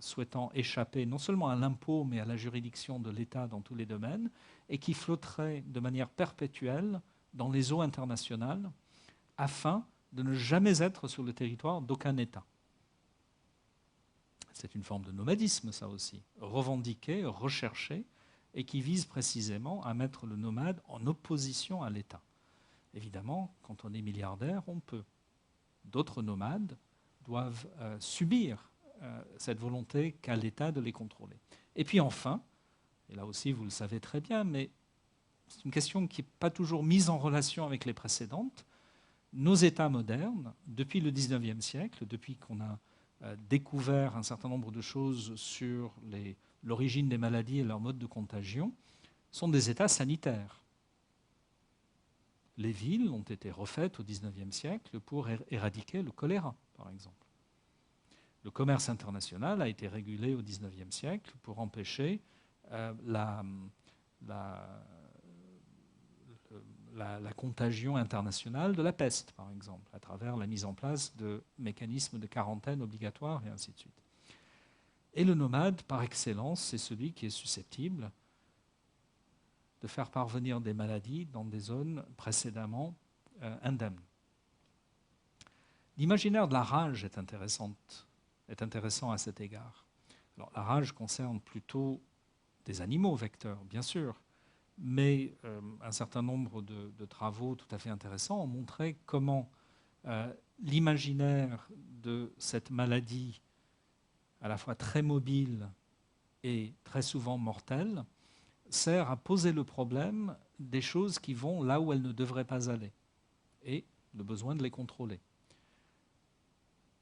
souhaitant échapper non seulement à l'impôt mais à la juridiction de l'État dans tous les domaines et qui flotterait de manière perpétuelle dans les eaux internationales afin de ne jamais être sur le territoire d'aucun État. C'est une forme de nomadisme, ça aussi, revendiqué, recherché, et qui vise précisément à mettre le nomade en opposition à l'État. Évidemment, quand on est milliardaire, on peut. D'autres nomades doivent subir cette volonté qu'a l'État de les contrôler. Et puis enfin, et là aussi vous le savez très bien, mais c'est une question qui n'est pas toujours mise en relation avec les précédentes, nos États modernes, depuis le XIXe siècle, depuis qu'on a découvert un certain nombre de choses sur l'origine des maladies et leur mode de contagion, sont des États sanitaires. Les villes ont été refaites au XIXe siècle pour éradiquer le choléra, par exemple. Le commerce international a été régulé au XIXe siècle pour empêcher la contagion internationale de la peste, par exemple, à travers la mise en place de mécanismes de quarantaine obligatoires et ainsi de suite. Et le nomade, par excellence, c'est celui qui est susceptible de faire parvenir des maladies dans des zones précédemment indemnes. L'imaginaire de la rage est intéressant à cet égard. Alors, la rage concerne plutôt des animaux vecteurs, bien sûr, mais un certain nombre de travaux tout à fait intéressants ont montré comment l'imaginaire de cette maladie à la fois très mobile et très souvent mortel, sert à poser le problème des choses qui vont là où elles ne devraient pas aller et le besoin de les contrôler.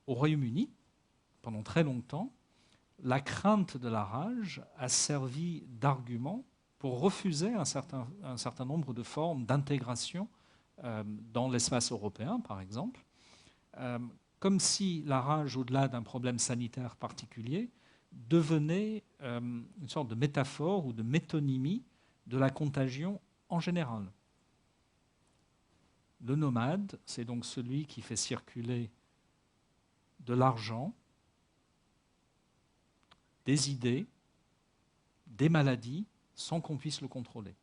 Au Royaume-Uni, pendant très longtemps, la crainte de la rage a servi d'argument pour refuser un certain nombre de formes d'intégration dans l'espace européen, par exemple, comme si la rage, au-delà d'un problème sanitaire particulier, devenait une sorte de métaphore ou de métonymie de la contagion en général. Le nomade, c'est donc celui qui fait circuler de l'argent, des idées, des maladies, sans qu'on puisse le contrôler.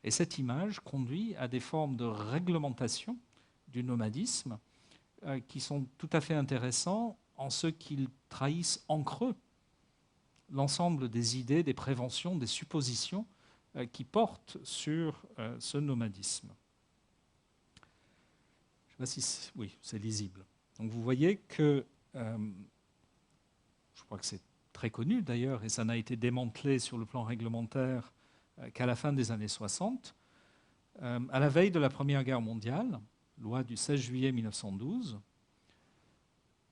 Et cette image conduit à des formes de réglementation du nomadisme qui sont tout à fait intéressants en ce qu'ils trahissent en creux l'ensemble des idées, des préventions, des suppositions qui portent sur ce nomadisme. Je ne sais pas si oui, c'est lisible. Donc vous voyez que, je crois que c'est très connu d'ailleurs, et ça n'a été démantelé sur le plan réglementaire qu'à la fin des années 60, à la veille de la Première Guerre mondiale, loi du 16 juillet 1912,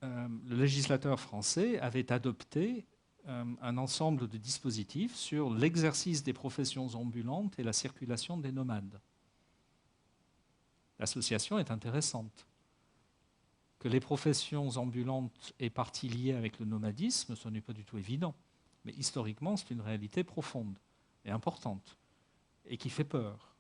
le législateur français avait adopté un ensemble de dispositifs sur l'exercice des professions ambulantes et la circulation des nomades. L'association est intéressante. Que les professions ambulantes aient partie liée avec le nomadisme, ce n'est pas du tout évident. Mais historiquement, c'est une réalité profonde et importante, et qui fait peur,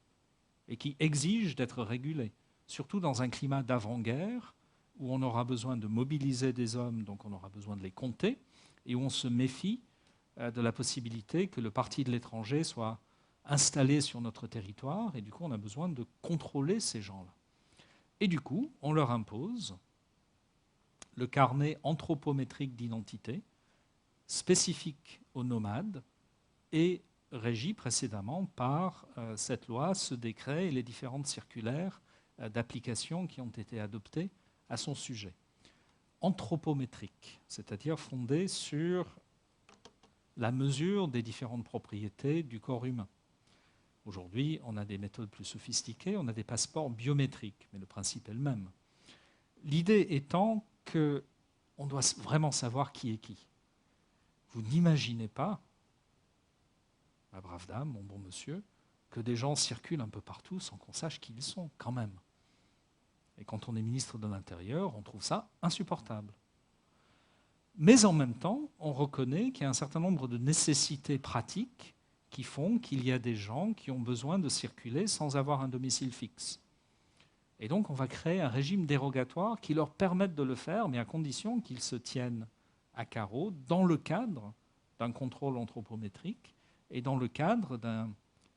et qui exige d'être régulée, surtout dans un climat d'avant-guerre, où on aura besoin de mobiliser des hommes, donc on aura besoin de les compter, et où on se méfie de la possibilité que le parti de l'étranger soit installé sur notre territoire, et du coup on a besoin de contrôler ces gens-là. Et du coup, on leur impose le carnet anthropométrique d'identité, spécifique aux nomades, et régi précédemment par cette loi, ce décret et les différentes circulaires d'application qui ont été adoptées à son sujet. Anthropométrique, c'est-à-dire fondé sur la mesure des différentes propriétés du corps humain. Aujourd'hui, on a des méthodes plus sophistiquées, on a des passeports biométriques, mais le principe est le même. L'idée étant qu'on doit vraiment savoir qui est qui. Vous n'imaginez pas, ma brave dame, mon bon monsieur, que des gens circulent un peu partout sans qu'on sache qui ils sont, quand même. Et quand on est ministre de l'Intérieur, on trouve ça insupportable. Mais en même temps, on reconnaît qu'il y a un certain nombre de nécessités pratiques qui font qu'il y a des gens qui ont besoin de circuler sans avoir un domicile fixe. Et donc, on va créer un régime dérogatoire qui leur permette de le faire, mais à condition qu'ils se tiennent à carreau dans le cadre d'un contrôle anthropométrique et dans le cadre d'un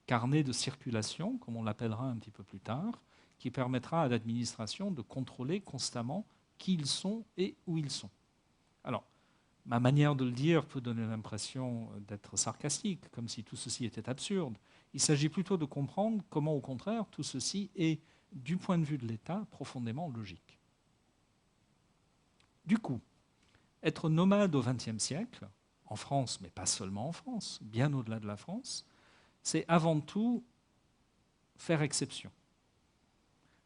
carnet de circulation, comme on l'appellera un petit peu plus tard, qui permettra à l'administration de contrôler constamment qui ils sont et où ils sont. Alors, ma manière de le dire peut donner l'impression d'être sarcastique, comme si tout ceci était absurde. Il s'agit plutôt de comprendre comment, au contraire, tout ceci est, du point de vue de l'État, profondément logique. Du coup, être nomade au XXe siècle, en France, mais pas seulement en France, bien au-delà de la France, c'est avant tout faire exception.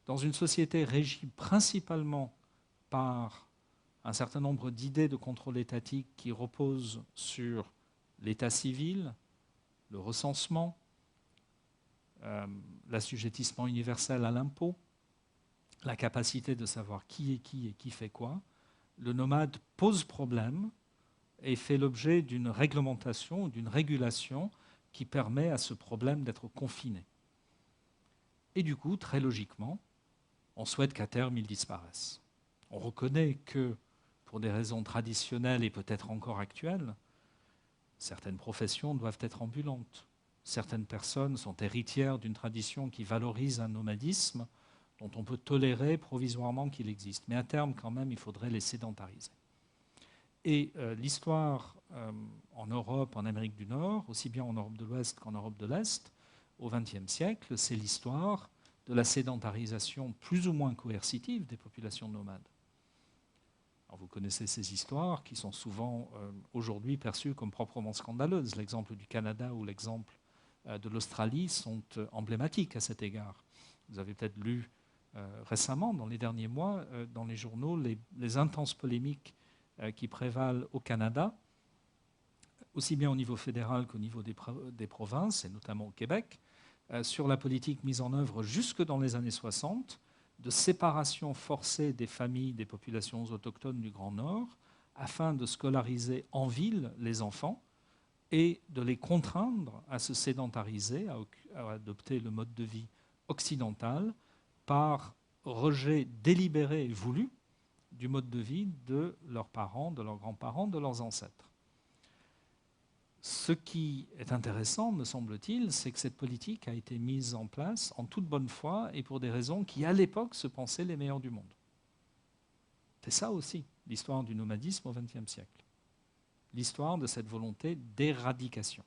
Dans une société régie principalement par un certain nombre d'idées de contrôle étatique qui reposent sur l'état civil, le recensement, l'assujettissement universel à l'impôt, la capacité de savoir qui est qui et qui fait quoi, le nomade pose problème et fait l'objet d'une réglementation, d'une régulation qui permet à ce problème d'être confiné. Et du coup, très logiquement, on souhaite qu'à terme, il disparaisse. On reconnaît que, pour des raisons traditionnelles et peut-être encore actuelles, certaines professions doivent être ambulantes. Certaines personnes sont héritières d'une tradition qui valorise un nomadisme dont on peut tolérer provisoirement qu'il existe. Mais à terme, quand même, il faudrait les sédentariser. Et l'histoire en Europe, en Amérique du Nord, aussi bien en Europe de l'Ouest qu'en Europe de l'Est, au XXe siècle, c'est l'histoire de la sédentarisation plus ou moins coercitive des populations nomades. Alors, vous connaissez ces histoires qui sont souvent aujourd'hui perçues comme proprement scandaleuses. L'exemple du Canada ou l'exemple de l'Australie sont emblématiques à cet égard. Vous avez peut-être lu récemment, dans les derniers mois, dans les journaux, les intenses polémiques qui prévalent au Canada, aussi bien au niveau fédéral qu'au niveau des provinces, et notamment au Québec, sur la politique mise en œuvre jusque dans les années 60 de séparation forcée des familles des populations autochtones du Grand Nord afin de scolariser en ville les enfants et de les contraindre à se sédentariser, à adopter le mode de vie occidental par rejet délibéré et voulu du mode de vie de leurs parents, de leurs grands-parents, de leurs ancêtres. Ce qui est intéressant, me semble-t-il, c'est que cette politique a été mise en place en toute bonne foi et pour des raisons qui, à l'époque, se pensaient les meilleures du monde. C'est ça aussi, l'histoire du nomadisme au XXe siècle. L'histoire de cette volonté d'éradication.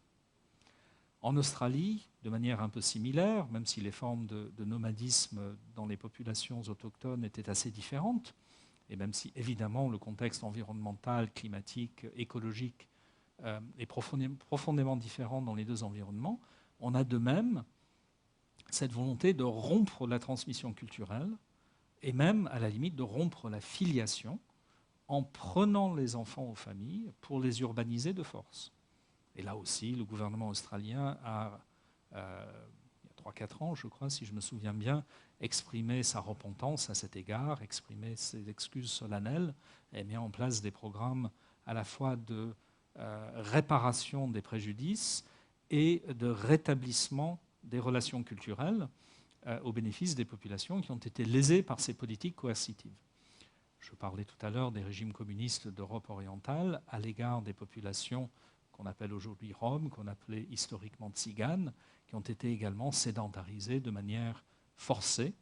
En Australie, de manière un peu similaire, même si les formes de nomadisme dans les populations autochtones étaient assez différentes, et même si évidemment le contexte environnemental, climatique, écologique est profondément différent dans les deux environnements, on a de même cette volonté de rompre la transmission culturelle et même, à la limite, de rompre la filiation en prenant les enfants aux familles pour les urbaniser de force. Et là aussi, le gouvernement australien a, il y a 3-4 ans, je crois, si je me souviens bien, exprimé sa repentance à cet égard, exprimé ses excuses solennelles et mis en place des programmes à la fois de réparation des préjudices et de rétablissement des relations culturelles au bénéfice des populations qui ont été lésées par ces politiques coercitives. Je parlais tout à l'heure des régimes communistes d'Europe orientale à l'égard des populations qu'on appelle aujourd'hui Roms, qu'on appelait historiquement Tziganes, qui ont été également sédentarisées de manière forcée,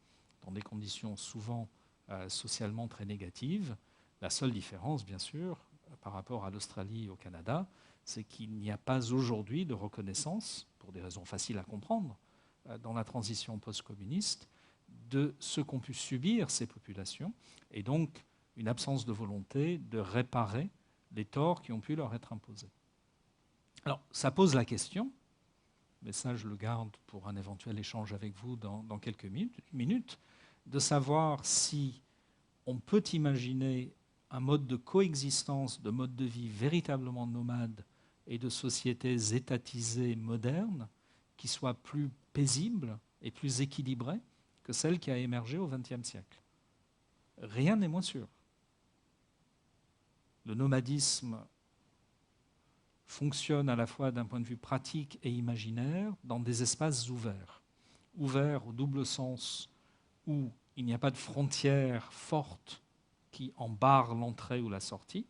dans des conditions souvent socialement très négatives. La seule différence, bien sûr, par rapport à l'Australie et au Canada, c'est qu'il n'y a pas aujourd'hui de reconnaissance, pour des raisons faciles à comprendre, dans la transition post-communiste, de ce qu'ont pu subir ces populations, et donc une absence de volonté de réparer les torts qui ont pu leur être imposés. Alors, ça pose la question, mais ça je le garde pour un éventuel échange avec vous dans quelques minutes, de savoir si on peut imaginer un mode de coexistence, de mode de vie véritablement nomade et de sociétés étatisées modernes qui soit plus paisible et plus équilibrée que celle qui a émergé au XXe siècle. Rien n'est moins sûr. Le nomadisme fonctionne à la fois d'un point de vue pratique et imaginaire dans des espaces ouverts. Ouverts au double sens où il n'y a pas de frontières fortes qui en barrent l'entrée ou la sortie,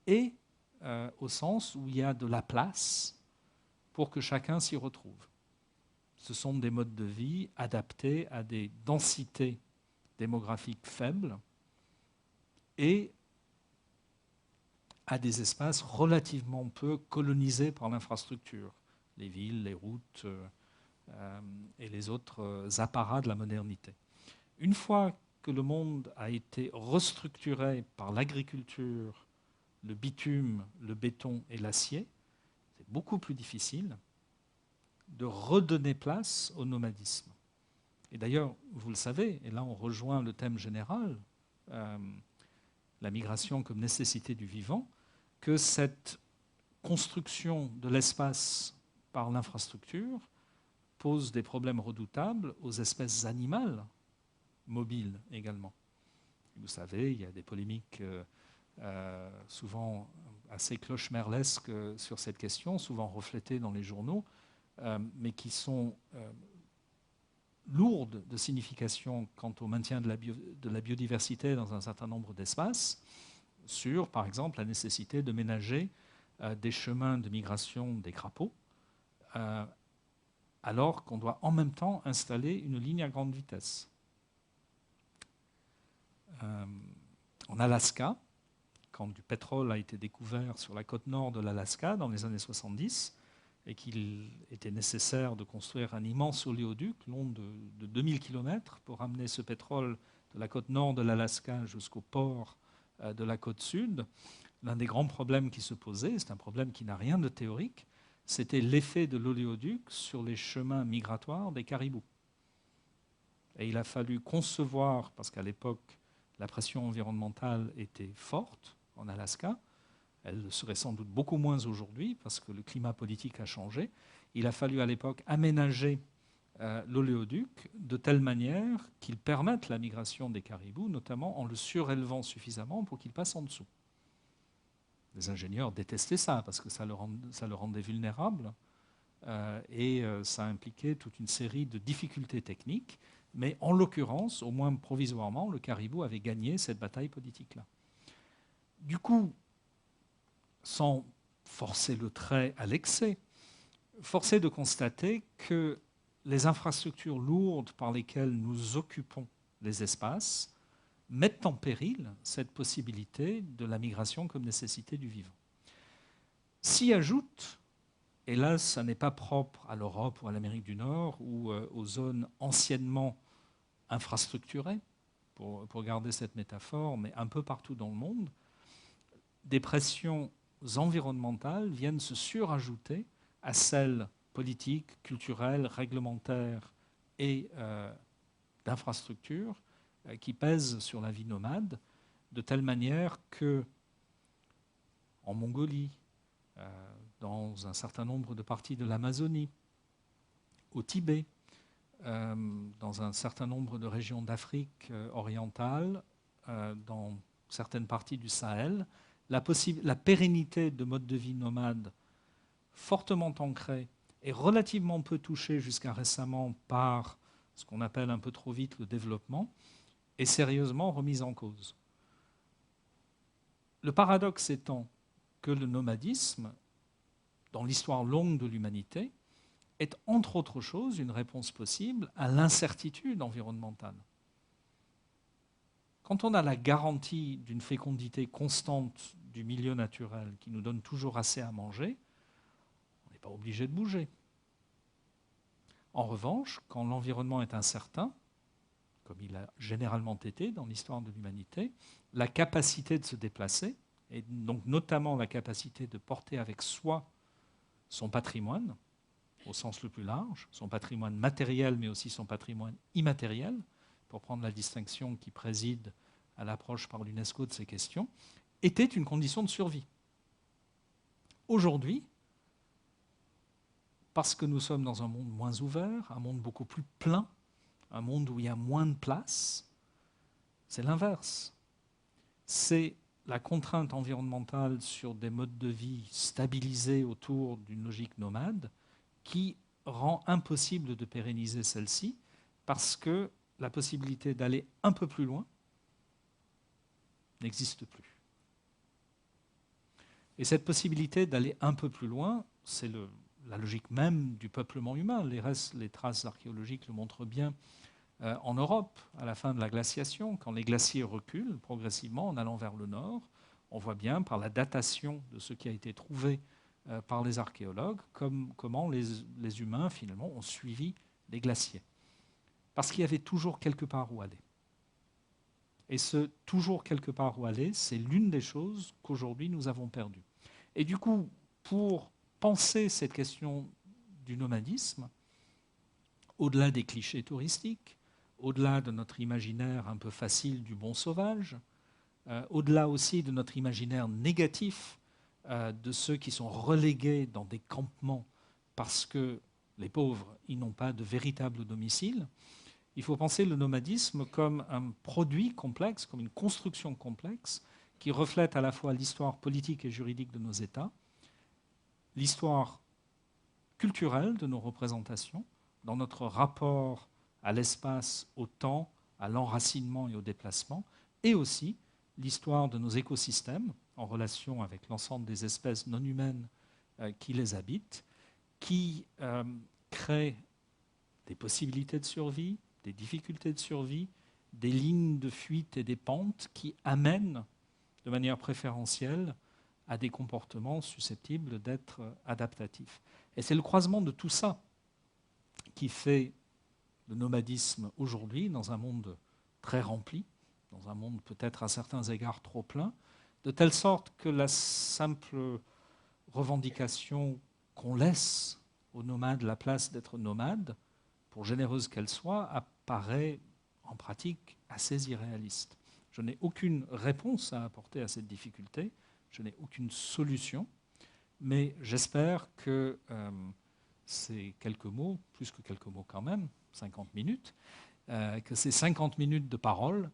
et au sens où il y a de la place pour que chacun s'y retrouve. Ce sont des modes de vie adaptés à des densités démographiques faibles et à des espaces relativement peu colonisés par l'infrastructure, les villes, les routes et les autres apparats de la modernité. Une fois que le monde a été restructuré par l'agriculture, le bitume, le béton et l'acier, c'est beaucoup plus difficile de redonner place au nomadisme. Et d'ailleurs, vous le savez, et là on rejoint le thème général, la migration comme nécessité du vivant, que cette construction de l'espace par l'infrastructure pose des problèmes redoutables aux espèces animales mobiles également. Vous savez, il y a des polémiques souvent assez cloche-merlesques sur cette question, souvent reflétées dans les journaux, mais qui sont lourdes de signification quant au maintien de la biodiversité dans un certain nombre d'espaces, sur, par exemple, la nécessité de ménager des chemins de migration des crapauds, alors qu'on doit en même temps installer une ligne à grande vitesse. En Alaska, quand du pétrole a été découvert sur la côte nord de l'Alaska dans les années 70, et qu'il était nécessaire de construire un immense oléoduc long de 2000 km pour amener ce pétrole de la côte nord de l'Alaska jusqu'au port de la côte sud, l'un des grands problèmes qui se posait, c'est un problème qui n'a rien de théorique, c'était l'effet de l'oléoduc sur les chemins migratoires des caribous. Et il a fallu concevoir, parce qu'à l'époque, la pression environnementale était forte en Alaska, elle le serait sans doute beaucoup moins aujourd'hui, parce que le climat politique a changé. Il a fallu à l'époque aménager l'oléoduc de telle manière qu'il permette la migration des caribous, notamment en le surélevant suffisamment pour qu'il passe en dessous. Les ingénieurs détestaient ça, parce que ça le rendait vulnérable, et ça impliquait toute une série de difficultés techniques. Mais en l'occurrence, au moins provisoirement, le caribou avait gagné cette bataille politique-là. Du coup, sans forcer le trait à l'excès, force est de constater que les infrastructures lourdes par lesquelles nous occupons les espaces mettent en péril cette possibilité de la migration comme nécessité du vivant. S'y ajoute, et là, ça n'est pas propre à l'Europe ou à l'Amérique du Nord ou aux zones anciennement infrastructurées, pour garder cette métaphore, mais un peu partout dans le monde, des pressions environnementales viennent se surajouter à celles politiques, culturelles, réglementaires et d'infrastructures qui pèsent sur la vie nomade, de telle manière que, en Mongolie, dans un certain nombre de parties de l'Amazonie, au Tibet, dans un certain nombre de régions d'Afrique orientale, dans certaines parties du Sahel, la pérennité de modes de vie nomades fortement ancrés et relativement peu touchés jusqu'à récemment par ce qu'on appelle un peu trop vite le développement, est sérieusement remise en cause. Le paradoxe étant que le nomadisme, dans l'histoire longue de l'humanité, est entre autres choses une réponse possible à l'incertitude environnementale. Quand on a la garantie d'une fécondité constante du milieu naturel qui nous donne toujours assez à manger, on n'est pas obligé de bouger. En revanche, quand l'environnement est incertain, comme il a généralement été dans l'histoire de l'humanité, la capacité de se déplacer, et donc notamment la capacité de porter avec soi son patrimoine, au sens le plus large, son patrimoine matériel, mais aussi son patrimoine immatériel, pour prendre la distinction qui préside à l'approche par l'UNESCO de ces questions, était une condition de survie. Aujourd'hui, parce que nous sommes dans un monde moins ouvert, un monde beaucoup plus plein, un monde où il y a moins de place, c'est l'inverse. C'est la contrainte environnementale sur des modes de vie stabilisés autour d'une logique nomade qui rend impossible de pérenniser celle-ci parce que la possibilité d'aller un peu plus loin n'existe plus. Et cette possibilité d'aller un peu plus loin, c'est la logique même du peuplement humain. Les traces archéologiques le montrent bien en Europe, à la fin de la glaciation, quand les glaciers reculent progressivement en allant vers le nord, on voit bien par la datation de ce qui a été trouvé par les archéologues comment les humains finalement ont suivi les glaciers. Parce qu'il y avait toujours quelque part où aller. Et ce toujours quelque part où aller, c'est l'une des choses qu'aujourd'hui nous avons perdues. Et du coup, pour penser cette question du nomadisme, au-delà des clichés touristiques, au-delà de notre imaginaire un peu facile du bon sauvage, au-delà aussi de notre imaginaire négatif de ceux qui sont relégués dans des campements parce que les pauvres, ils n'ont pas de véritable domicile, il faut penser le nomadisme comme un produit complexe, comme une construction complexe qui reflète à la fois l'histoire politique et juridique de nos États, l'histoire culturelle de nos représentations, dans notre rapport à l'espace, au temps, à l'enracinement et au déplacement, et aussi l'histoire de nos écosystèmes en relation avec l'ensemble des espèces non humaines qui les habitent, qui créent des possibilités de survie, des difficultés de survie, des lignes de fuite et des pentes qui amènent de manière préférentielle à des comportements susceptibles d'être adaptatifs. Et c'est le croisement de tout ça qui fait le nomadisme aujourd'hui, dans un monde très rempli, dans un monde peut-être à certains égards trop plein, de telle sorte que la simple revendication qu'on laisse aux nomades la place d'être nomades, pour généreuse qu'elle soit, apparaît en pratique assez irréaliste. Je n'ai aucune réponse à apporter à cette difficulté, je n'ai aucune solution, mais j'espère que ces quelques mots, plus que quelques mots quand même, 50 minutes, que ces 50 minutes de parole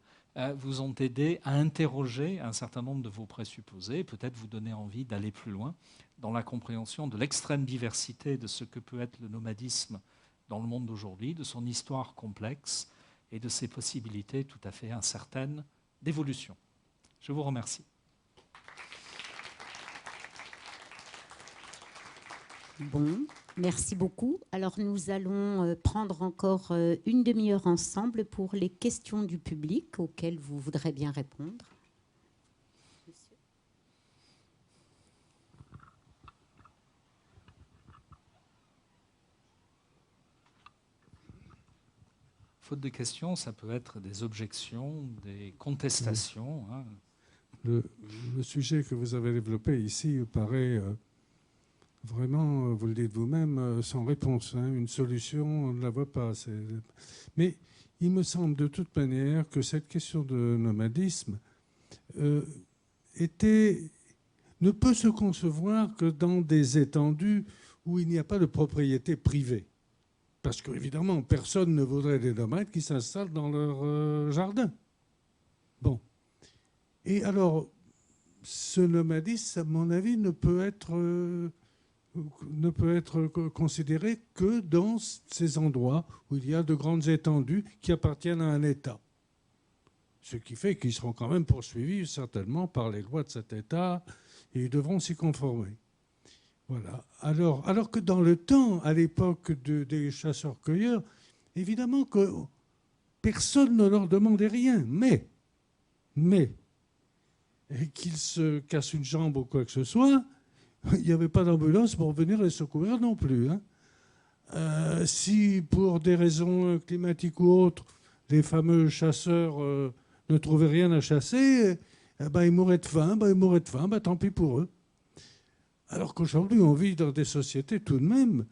vous ont aidé à interroger un certain nombre de vos présupposés, peut-être vous donner envie d'aller plus loin dans la compréhension de l'extrême diversité de ce que peut être le nomadisme dans le monde d'aujourd'hui, de son histoire complexe et de ses possibilités tout à fait incertaines d'évolution. Je vous remercie. Bon, merci beaucoup. Alors nous allons prendre encore une demi-heure ensemble pour les questions du public auxquelles vous voudrez bien répondre. Monsieur. Faute de questions, ça peut être des objections, des contestations. Hein. Le sujet que vous avez développé ici paraît vraiment, vous le dites vous-même, sans réponse. Hein. Une solution, on ne la voit pas. Mais il me semble de toute manière que cette question de nomadisme ne peut se concevoir que dans des étendues où il n'y a pas de propriété privée. Parce qu'évidemment, personne ne voudrait des nomades qui s'installent dans leur jardin. Bon. Et alors, ce nomadisme, à mon avis, ne peut être considéré que dans ces endroits où il y a de grandes étendues qui appartiennent à un État. Ce qui fait qu'ils seront quand même poursuivis certainement par les lois de cet État et ils devront s'y conformer. Voilà. Alors que dans le temps, à l'époque des chasseurs-cueilleurs, évidemment que personne ne leur demandait rien, mais qu'ils se cassent une jambe ou quoi que ce soit, il n'y avait pas d'ambulance pour venir les secourir non plus. Hein. Si pour des raisons climatiques ou autres, les fameux chasseurs ne trouvaient rien à chasser, ils mouraient de faim, tant pis pour eux. Alors qu'aujourd'hui, on vit dans des sociétés tout de même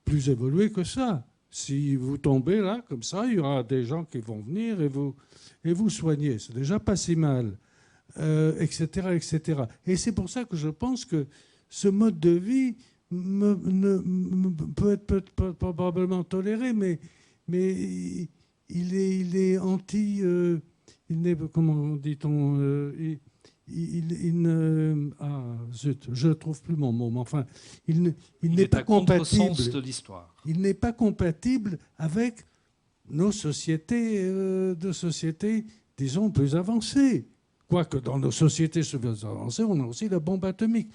plus évoluées que ça. Si vous tombez là, comme ça, il y aura des gens qui vont venir et vous soigner. C'est déjà pas si mal, etc., etc. Et c'est pour ça que je pense que ce mode de vie peut être probablement toléré, mais il est anti... il n'est, comment dit-on zut, je ne trouve plus mon mot, mais enfin, il n'est pas compatible. De l'histoire. Il n'est pas compatible avec nos sociétés, disons, plus avancées. Quoique dans nos sociétés plus avancées, on a aussi la bombe atomique.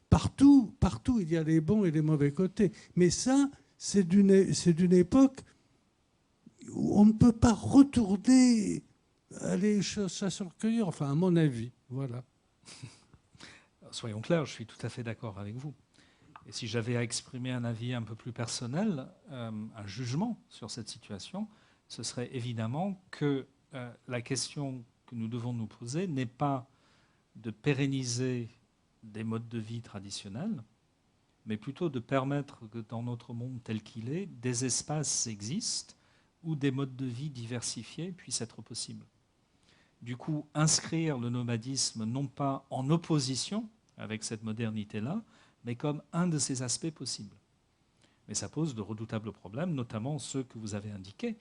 Partout, il y a les bons et les mauvais côtés. Mais ça, c'est d'une époque où on ne peut pas retourner à les chasseurs-cueilleurs, enfin, à mon avis. Voilà. Soyons clairs, je suis tout à fait d'accord avec vous. Et si j'avais à exprimer un avis un peu plus personnel, un jugement sur cette situation, ce serait évidemment que la question que nous devons nous poser n'est pas de pérenniser des modes de vie traditionnels, mais plutôt de permettre que dans notre monde tel qu'il est, des espaces existent où des modes de vie diversifiés puissent être possibles. Du coup, inscrire le nomadisme non pas en opposition avec cette modernité-là, mais comme un de ses aspects possibles. Mais ça pose de redoutables problèmes, notamment ceux que vous avez indiqués.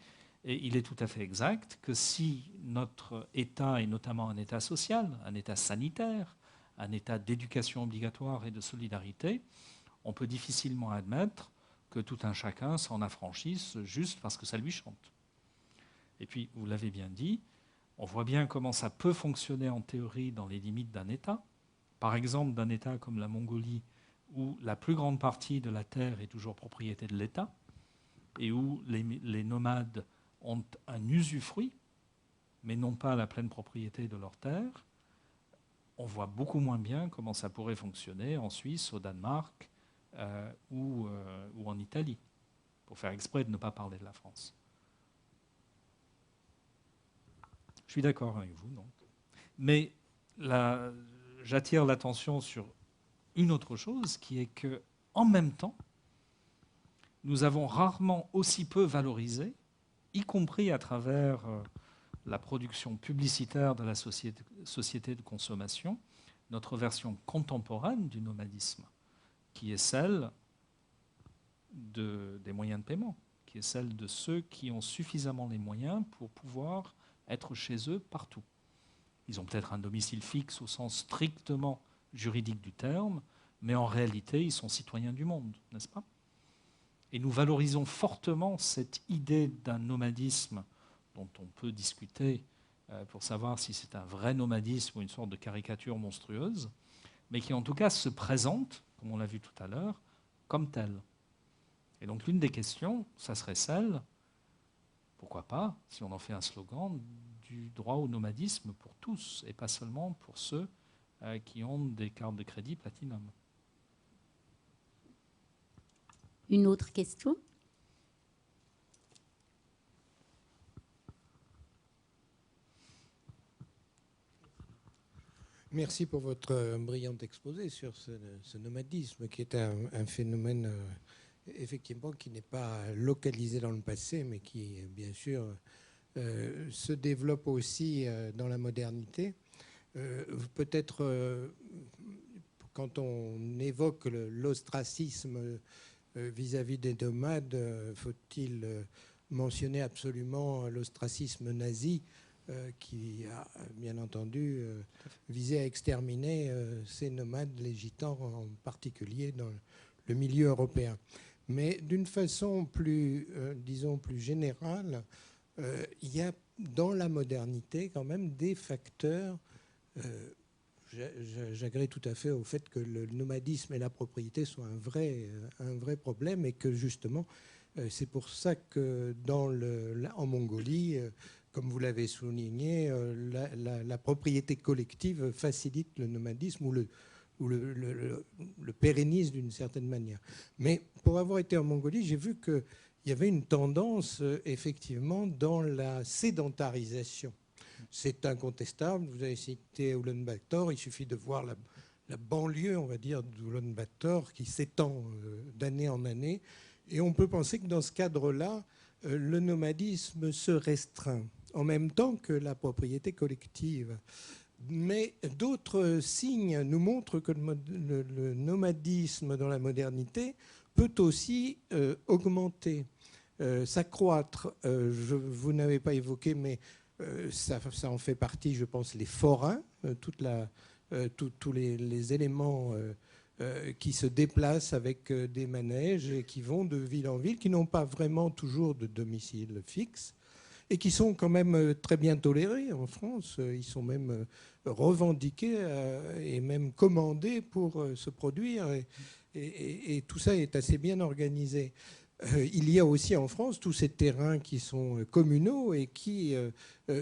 Et il est tout à fait exact que si notre État est notamment un État social, un État sanitaire, un État d'éducation obligatoire et de solidarité, on peut difficilement admettre que tout un chacun s'en affranchisse juste parce que ça lui chante. Et puis, vous l'avez bien dit, on voit bien comment ça peut fonctionner en théorie dans les limites d'un État. Par exemple, d'un État comme la Mongolie, où la plus grande partie de la terre est toujours propriété de l'État, et où les nomades ont un usufruit, mais non pas la pleine propriété de leur terre, on voit beaucoup moins bien comment ça pourrait fonctionner en Suisse, au Danemark ou en Italie, pour faire exprès de ne pas parler de la France. Je suis d'accord avec vous, donc. Mais j'attire l'attention sur une autre chose, qui est que, en même temps, nous avons rarement aussi peu valorisé, y compris à travers la production publicitaire de la société de consommation, notre version contemporaine du nomadisme, qui est celle des moyens de paiement, qui est celle de ceux qui ont suffisamment les moyens pour pouvoir être chez eux partout. Ils ont peut-être un domicile fixe au sens strictement juridique du terme, mais en réalité, ils sont citoyens du monde, n'est-ce pas? Et nous valorisons fortement cette idée d'un nomadisme dont on peut discuter pour savoir si c'est un vrai nomadisme ou une sorte de caricature monstrueuse, mais qui en tout cas se présente, comme on l'a vu tout à l'heure, comme tel. Et donc l'une des questions, ça serait celle, pourquoi pas, si on en fait un slogan, du droit au nomadisme pour tous, et pas seulement pour ceux qui ont des cartes de crédit Platinum. Une autre question? Merci pour votre brillant exposé sur ce nomadisme, qui est un phénomène effectivement qui n'est pas localisé dans le passé, mais qui, bien sûr, se développe aussi dans la modernité. Peut-être, quand on évoque l'ostracisme vis-à-vis des nomades, faut-il mentionner absolument l'ostracisme nazi qui a bien entendu visé à exterminer ces nomades, les gitans en particulier dans le milieu européen. Mais d'une façon plus, disons, plus générale, il y a dans la modernité quand même des facteurs. J'agrée tout à fait au fait que le nomadisme et la propriété soient un vrai problème, et que justement, c'est pour ça que en Mongolie, comme vous l'avez souligné, la propriété collective facilite le nomadisme ou le pérennise d'une certaine manière. Mais pour avoir été en Mongolie, j'ai vu qu'il y avait une tendance, effectivement, dans la sédentarisation. C'est incontestable. Vous avez cité Ulaanbaatar. Il suffit de voir la banlieue, on va dire, d'Ulaanbaatar qui s'étend d'année en année. Et on peut penser que dans ce cadre-là, le nomadisme se restreint en même temps que la propriété collective. Mais d'autres signes nous montrent que le nomadisme dans la modernité peut aussi augmenter, s'accroître. Vous n'avez pas évoqué, mais ça en fait partie, je pense, les forains, tous les éléments qui se déplacent avec des manèges et qui vont de ville en ville, qui n'ont pas vraiment toujours de domicile fixe et qui sont quand même très bien tolérés en France. Ils sont même revendiqués et même commandés pour se produire. Et tout ça est assez bien organisé. Il y a aussi en France tous ces terrains qui sont communaux et qui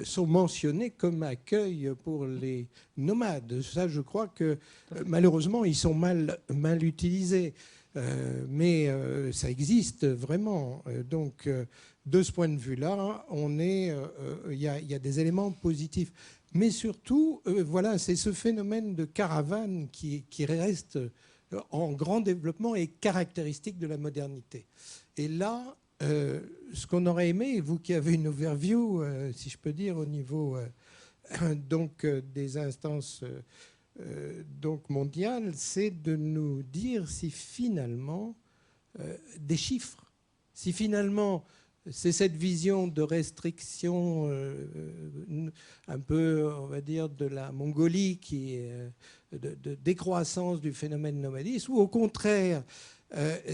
sont mentionnés comme accueil pour les nomades. Ça, je crois que malheureusement, ils sont mal utilisés. Mais ça existe vraiment. Donc, de ce point de vue-là, il y a des éléments positifs. Mais surtout, voilà, c'est ce phénomène de caravane qui reste en grand développement et caractéristique de la modernité. Et là, ce qu'on aurait aimé, vous qui avez une overview, si je peux dire, au niveau donc, des instances donc mondiales, c'est de nous dire si finalement, des chiffres, si finalement c'est cette vision de restriction un peu, on va dire, de la Mongolie qui est de décroissance du phénomène nomadisme, ou au contraire,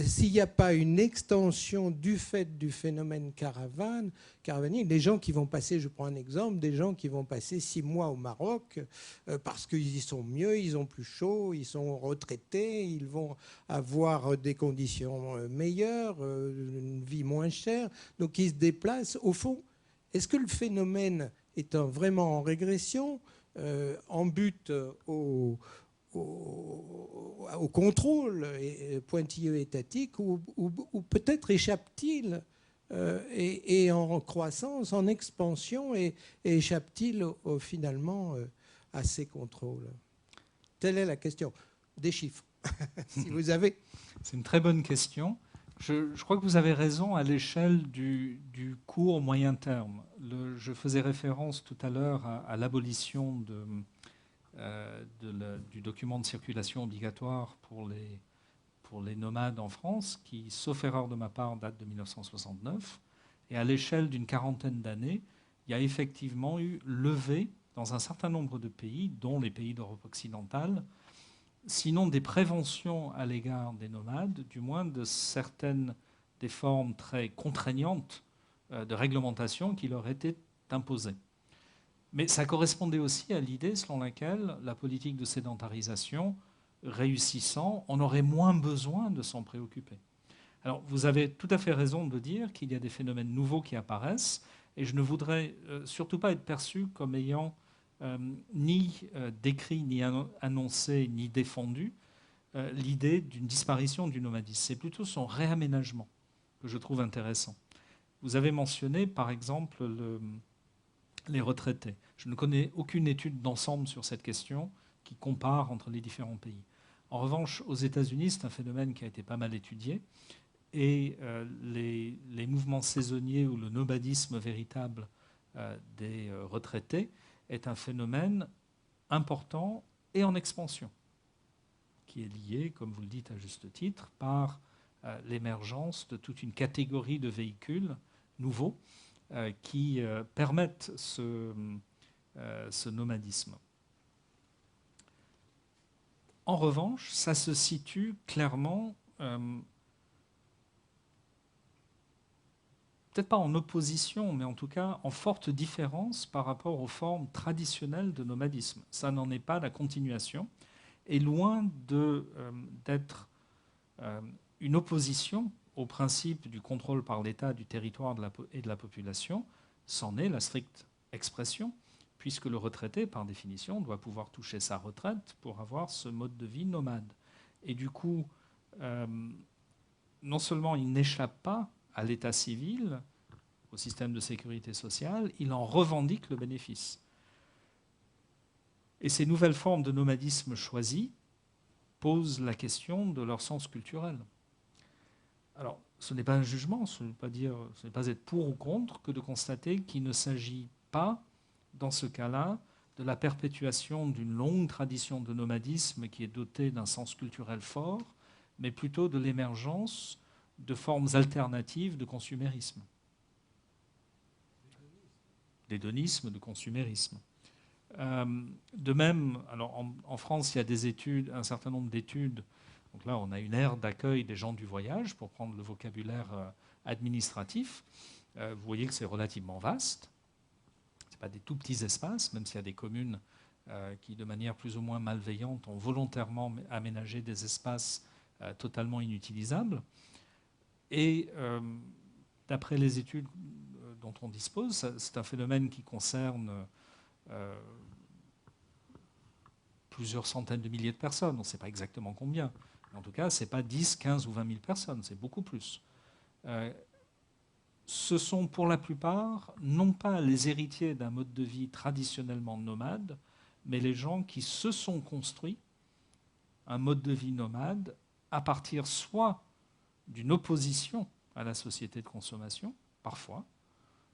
s'il n'y a pas une extension du fait du phénomène caravanier, des gens qui vont passer, je prends un exemple, des gens qui vont passer 6 mois au Maroc parce qu'ils y sont mieux, ils ont plus chaud, ils sont retraités, ils vont avoir des conditions meilleures, une vie moins chère, donc ils se déplacent. Au fond, est-ce que le phénomène est vraiment en régression, en but au contrôle pointilleux étatique, ou peut-être échappe-t-il et en croissance, en expansion, et échappe-t-il finalement à ces contrôles? Telle est la question. Des chiffres, si vous avez. C'est une très bonne question. Je crois que vous avez raison à l'échelle du court moyen terme. Je faisais référence tout à l'heure à l'abolition du document de circulation obligatoire pour les nomades en France, qui, sauf erreur de ma part, date de 1969. Et à l'échelle d'une quarantaine d'années, il y a effectivement eu levée dans un certain nombre de pays, dont les pays d'Europe occidentale, sinon des préventions à l'égard des nomades, du moins de certaines des formes très contraignantes de réglementation qui leur étaient imposées. Mais ça correspondait aussi à l'idée selon laquelle la politique de sédentarisation réussissant, on aurait moins besoin de s'en préoccuper. Alors, vous avez tout à fait raison de dire qu'il y a des phénomènes nouveaux qui apparaissent, et je ne voudrais surtout pas être perçu comme ayant ni décrit, ni annoncé, ni défendu l'idée d'une disparition du nomadisme. C'est plutôt son réaménagement que je trouve intéressant. Vous avez mentionné, par exemple, les retraités. Je ne connais aucune étude d'ensemble sur cette question qui compare entre les différents pays. En revanche, aux États-Unis, c'est un phénomène qui a été pas mal étudié, et les mouvements saisonniers ou le nomadisme véritable des retraités est un phénomène important et en expansion, qui est lié, comme vous le dites à juste titre, par l'émergence de toute une catégorie de véhicules nouveaux qui permettent ce nomadisme. En revanche, ça se situe clairement, peut-être pas en opposition, mais en tout cas en forte différence par rapport aux formes traditionnelles de nomadisme. Ça n'en est pas la continuation, et loin d'être une opposition au principe du contrôle par l'État du territoire et de la population, c'en est la stricte expression, puisque le retraité, par définition, doit pouvoir toucher sa retraite pour avoir ce mode de vie nomade. Et du coup, non seulement il n'échappe pas à l'état civil, au système de sécurité sociale, il en revendique le bénéfice. Et ces nouvelles formes de nomadisme choisies posent la question de leur sens culturel. Alors, ce n'est pas un jugement, ce n'est pas être pour ou contre que de constater qu'il ne s'agit pas, dans ce cas-là, de la perpétuation d'une longue tradition de nomadisme qui est dotée d'un sens culturel fort, mais plutôt de l'émergence de formes alternatives de consumérisme. D'hédonisme, de consumérisme. De même, alors en France, il y a des études, un certain nombre d'études. Donc là, on a une aire d'accueil des gens du voyage, pour prendre le vocabulaire administratif. Vous voyez que c'est relativement vaste. Ce n'est pas des tout petits espaces, même s'il y a des communes qui, de manière plus ou moins malveillante, ont volontairement aménagé des espaces totalement inutilisables. Et d'après les études dont on dispose, c'est un phénomène qui concerne plusieurs centaines de milliers de personnes. On ne sait pas exactement combien. Mais en tout cas, ce n'est pas 10, 15 ou 20 000 personnes, c'est beaucoup plus. Ce sont pour la plupart, non pas les héritiers d'un mode de vie traditionnellement nomade, mais les gens qui se sont construits un mode de vie nomade à partir soit d'une opposition à la société de consommation, parfois,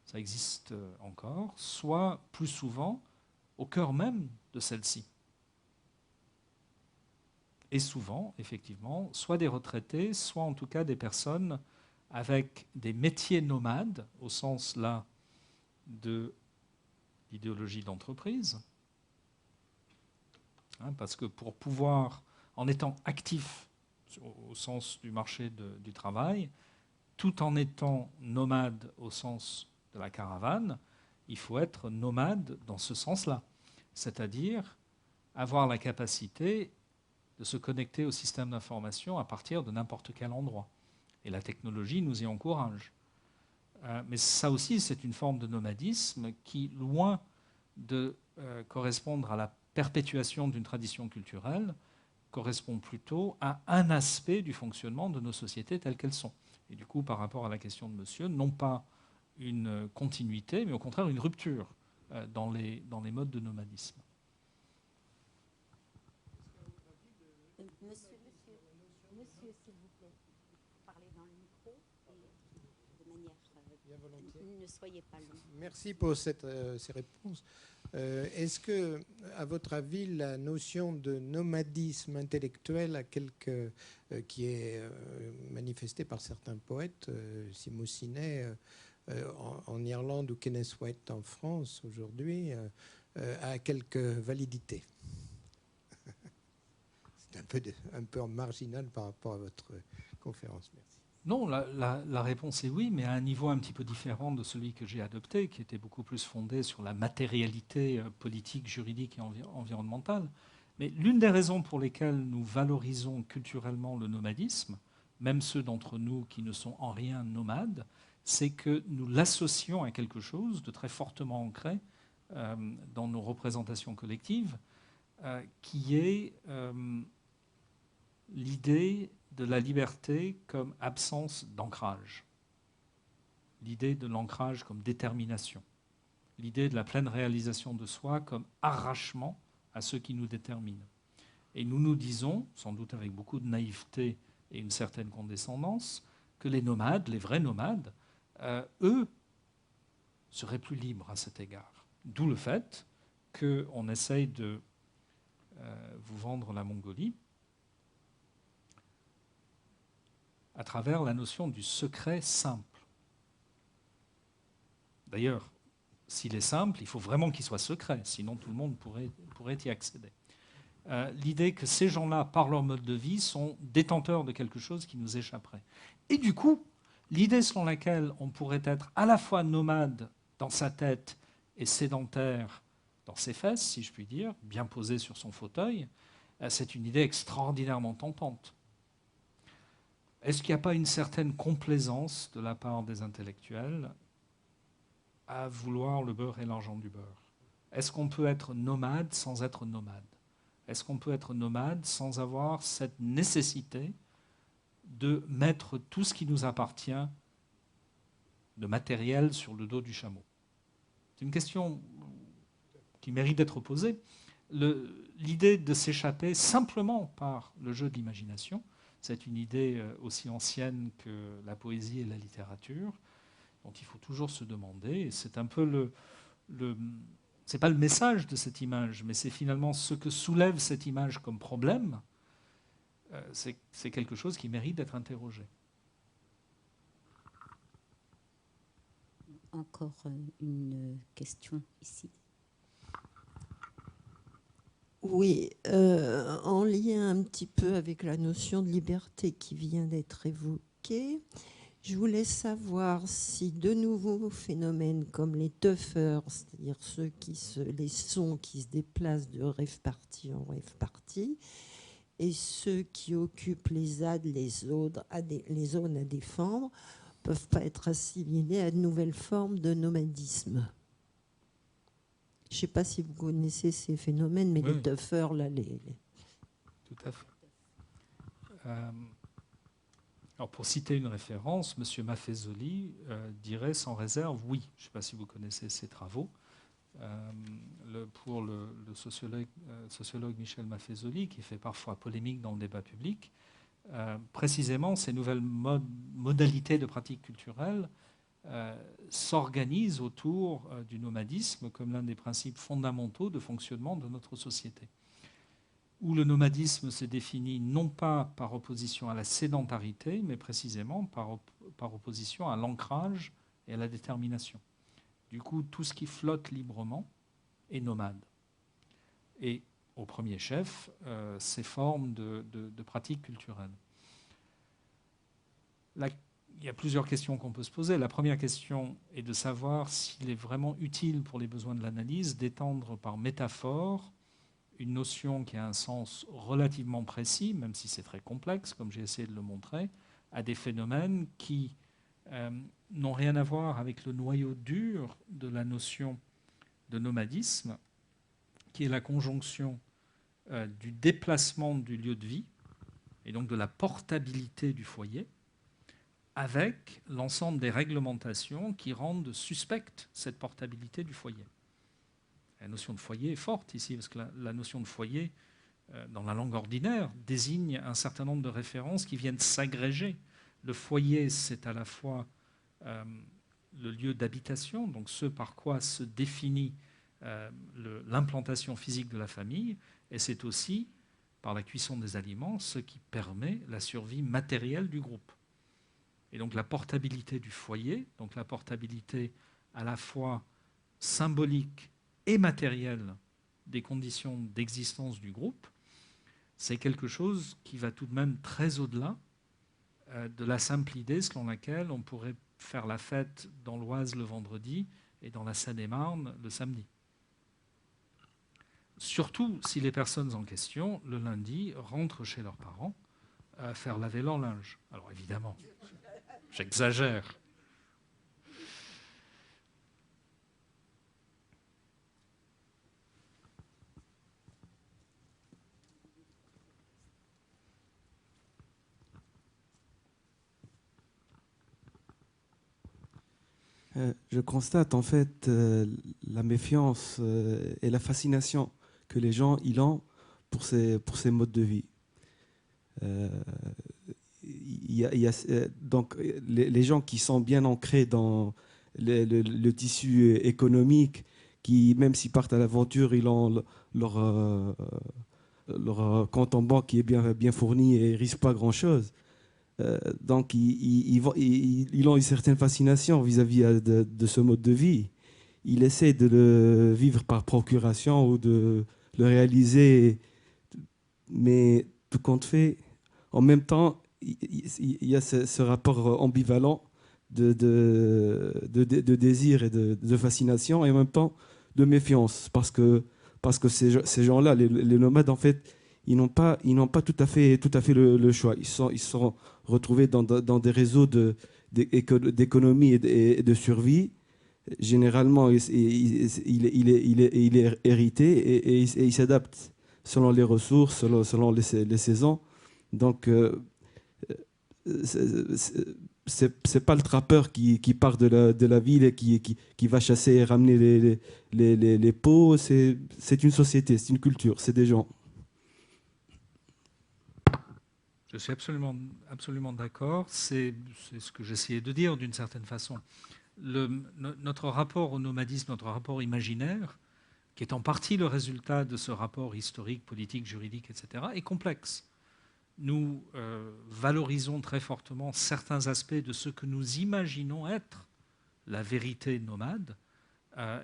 ça existe encore, soit plus souvent au cœur même de celle-ci. Et souvent, effectivement, soit des retraités, soit en tout cas des personnes avec des métiers nomades, au sens là de l'idéologie d'entreprise. Parce que pour pouvoir, en étant actif au sens du marché du travail, tout en étant nomade au sens de la caravane, il faut être nomade dans ce sens-là. C'est-à-dire avoir la capacité de se connecter au système d'information à partir de n'importe quel endroit. Et la technologie nous y encourage. Mais ça aussi, c'est une forme de nomadisme qui, loin de correspondre à la perpétuation d'une tradition culturelle, correspond plutôt à un aspect du fonctionnement de nos sociétés telles qu'elles sont. Et du coup, par rapport à la question de monsieur, non pas une continuité, mais au contraire une rupture dans les modes de nomadisme. Monsieur, s'il vous plaît, parlez dans le micro et de manière... ne soyez pas long. Merci pour ces réponses. Est-ce que, à votre avis, la notion de nomadisme intellectuel qui est manifestée par certains poètes, Simo Siné en Irlande ou Kenneth White en France aujourd'hui, a quelque validité? C'est un peu marginal par rapport à votre conférence. Merci. Non, la réponse est oui, mais à un niveau un petit peu différent de celui que j'ai adopté, qui était beaucoup plus fondé sur la matérialité politique, juridique et environnementale. Mais l'une des raisons pour lesquelles nous valorisons culturellement le nomadisme, même ceux d'entre nous qui ne sont en rien nomades, c'est que nous l'associons à quelque chose de très fortement ancré dans nos représentations collectives, qui est l'idée de la liberté comme absence d'ancrage, l'idée de l'ancrage comme détermination, l'idée de la pleine réalisation de soi comme arrachement à ce qui nous détermine. Et nous nous disons, sans doute avec beaucoup de naïveté et une certaine condescendance, que les nomades, les vrais nomades, eux, seraient plus libres à cet égard. D'où le fait qu'on essaye de vous vendre la Mongolie à travers la notion du secret simple. D'ailleurs, s'il est simple, il faut vraiment qu'il soit secret, sinon tout le monde pourrait y accéder. L'idée que ces gens-là, par leur mode de vie, sont détenteurs de quelque chose qui nous échapperait. Et du coup, l'idée selon laquelle on pourrait être à la fois nomade dans sa tête et sédentaire dans ses fesses, si je puis dire, bien posé sur son fauteuil, c'est une idée extraordinairement tentante. Est-ce qu'il n'y a pas une certaine complaisance de la part des intellectuels à vouloir le beurre et l'argent du beurre? Est-ce qu'on peut être nomade sans être nomade? Est-ce qu'on peut être nomade sans avoir cette nécessité de mettre tout ce qui nous appartient de matériel sur le dos du chameau? C'est une question qui mérite d'être posée. L'idée de s'échapper simplement par le jeu de l'imagination, c'est une idée aussi ancienne que la poésie et la littérature, dont il faut toujours se demander. Et c'est un peu c'est pas le message de cette image, mais c'est finalement ce que soulève cette image comme problème. C'est quelque chose qui mérite d'être interrogé. Encore une question ici. Oui, en lien un petit peu avec la notion de liberté qui vient d'être évoquée, je voulais savoir si de nouveaux phénomènes comme les tuffers, c'est-à-dire les sons qui se déplacent de rave party en rave party, et ceux qui occupent les ZAD, les zones à défendre, peuvent pas être assimilés à de nouvelles formes de nomadisme. Je ne sais pas si vous connaissez ces phénomènes, mais oui. Les tuffers, là, Tout à fait. Alors, pour citer une référence, M. Maffezoli dirait sans réserve oui. Je ne sais pas si vous connaissez ses travaux. Pour le sociologue Michel Maffezoli, qui fait parfois polémique dans le débat public, précisément ces nouvelles modalités de pratique culturelle s'organisent autour du nomadisme comme l'un des principes fondamentaux de fonctionnement de notre société, où le nomadisme se définit non pas par opposition à la sédentarité, mais précisément par opposition à l'ancrage et à la détermination. Du coup, tout ce qui flotte librement est nomade. Et au premier chef, ces formes de pratiques culturelles. Il y a plusieurs questions qu'on peut se poser. La première question est de savoir s'il est vraiment utile pour les besoins de l'analyse d'étendre par métaphore une notion qui a un sens relativement précis, même si c'est très complexe, comme j'ai essayé de le montrer, à des phénomènes qui n'ont rien à voir avec le noyau dur de la notion de nomadisme, qui est la conjonction du déplacement du lieu de vie, et donc de la portabilité du foyer, avec l'ensemble des réglementations qui rendent suspecte cette portabilité du foyer. La notion de foyer est forte ici, parce que la notion de foyer, dans la langue ordinaire, désigne un certain nombre de références qui viennent s'agréger. Le foyer, c'est à la fois le lieu d'habitation, donc ce par quoi se définit l'implantation physique de la famille, et c'est aussi, par la cuisson des aliments, ce qui permet la survie matérielle du groupe. Et donc la portabilité du foyer, donc la portabilité à la fois symbolique et matérielle des conditions d'existence du groupe, c'est quelque chose qui va tout de même très au-delà de la simple idée selon laquelle on pourrait faire la fête dans l'Oise le vendredi et dans la Seine-et-Marne le samedi. Surtout si les personnes en question, le lundi, rentrent chez leurs parents à faire laver leur linge. Alors évidemment, j'exagère. Je constate en fait la méfiance et la fascination que les gens ils ont pour ces modes de vie. Donc les gens qui sont bien ancrés dans le tissu économique, qui même s'ils partent à l'aventure, ils ont leur compte en banque qui est bien fourni et ne risquent pas grand-chose. Donc, ils ont une certaine fascination vis-à-vis de ce mode de vie. Ils essaient de le vivre par procuration ou de le réaliser, mais tout compte fait, en même temps, il y a ce rapport ambivalent de désir et de fascination, et en même temps de méfiance, parce que ces gens-là, les nomades, en fait, ils n'ont pas tout à fait le choix. Ils sont retrouvés dans des réseaux d'économie et de survie. Généralement, il est hérité et il s'adapte selon les ressources, selon les saisons. Donc, c'est pas le trappeur qui part de la ville et qui va chasser et ramener les pots. C'est une société, c'est une culture, c'est des gens. Je suis absolument d'accord. C'est ce que j'essayais de dire d'une certaine façon. Notre rapport au nomadisme, notre rapport imaginaire, qui est en partie le résultat de ce rapport historique, politique, juridique, etc., est complexe. Nous valorisons très fortement certains aspects de ce que nous imaginons être la vérité nomade,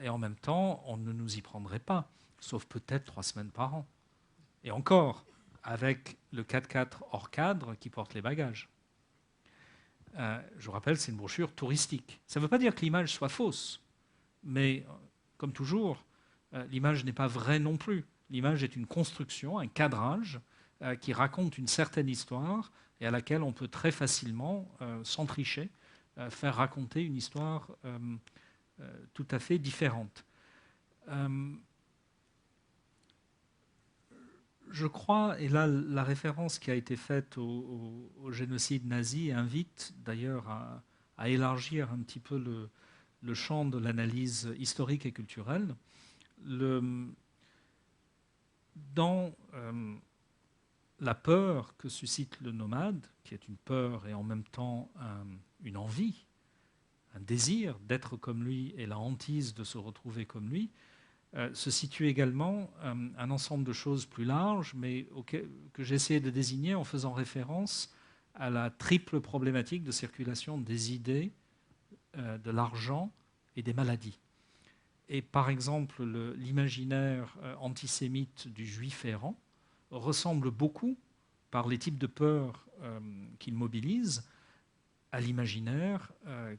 et en même temps, on ne nous y prendrait pas, sauf peut-être 3 semaines par an. Et encore, avec le 4x4 hors cadre qui porte les bagages. Je vous rappelle, c'est une brochure touristique. Ça ne veut pas dire que l'image soit fausse, mais comme toujours, l'image n'est pas vraie non plus. L'image est une construction, un cadrage qui raconte une certaine histoire et à laquelle on peut très facilement, sans tricher, faire raconter une histoire tout à fait différente. Je crois, et là la référence qui a été faite au génocide nazi invite d'ailleurs à élargir un petit peu le champ de l'analyse historique et culturelle. Dans la peur que suscite le nomade, qui est une peur et en même temps une envie, un désir d'être comme lui et la hantise de se retrouver comme lui, se situe également un ensemble de choses plus larges, mais que j'ai essayé de désigner en faisant référence à la triple problématique de circulation des idées, de l'argent et des maladies. Et par exemple, l'imaginaire antisémite du juif errant ressemble beaucoup, par les types de peurs qu'il mobilise, à l'imaginaire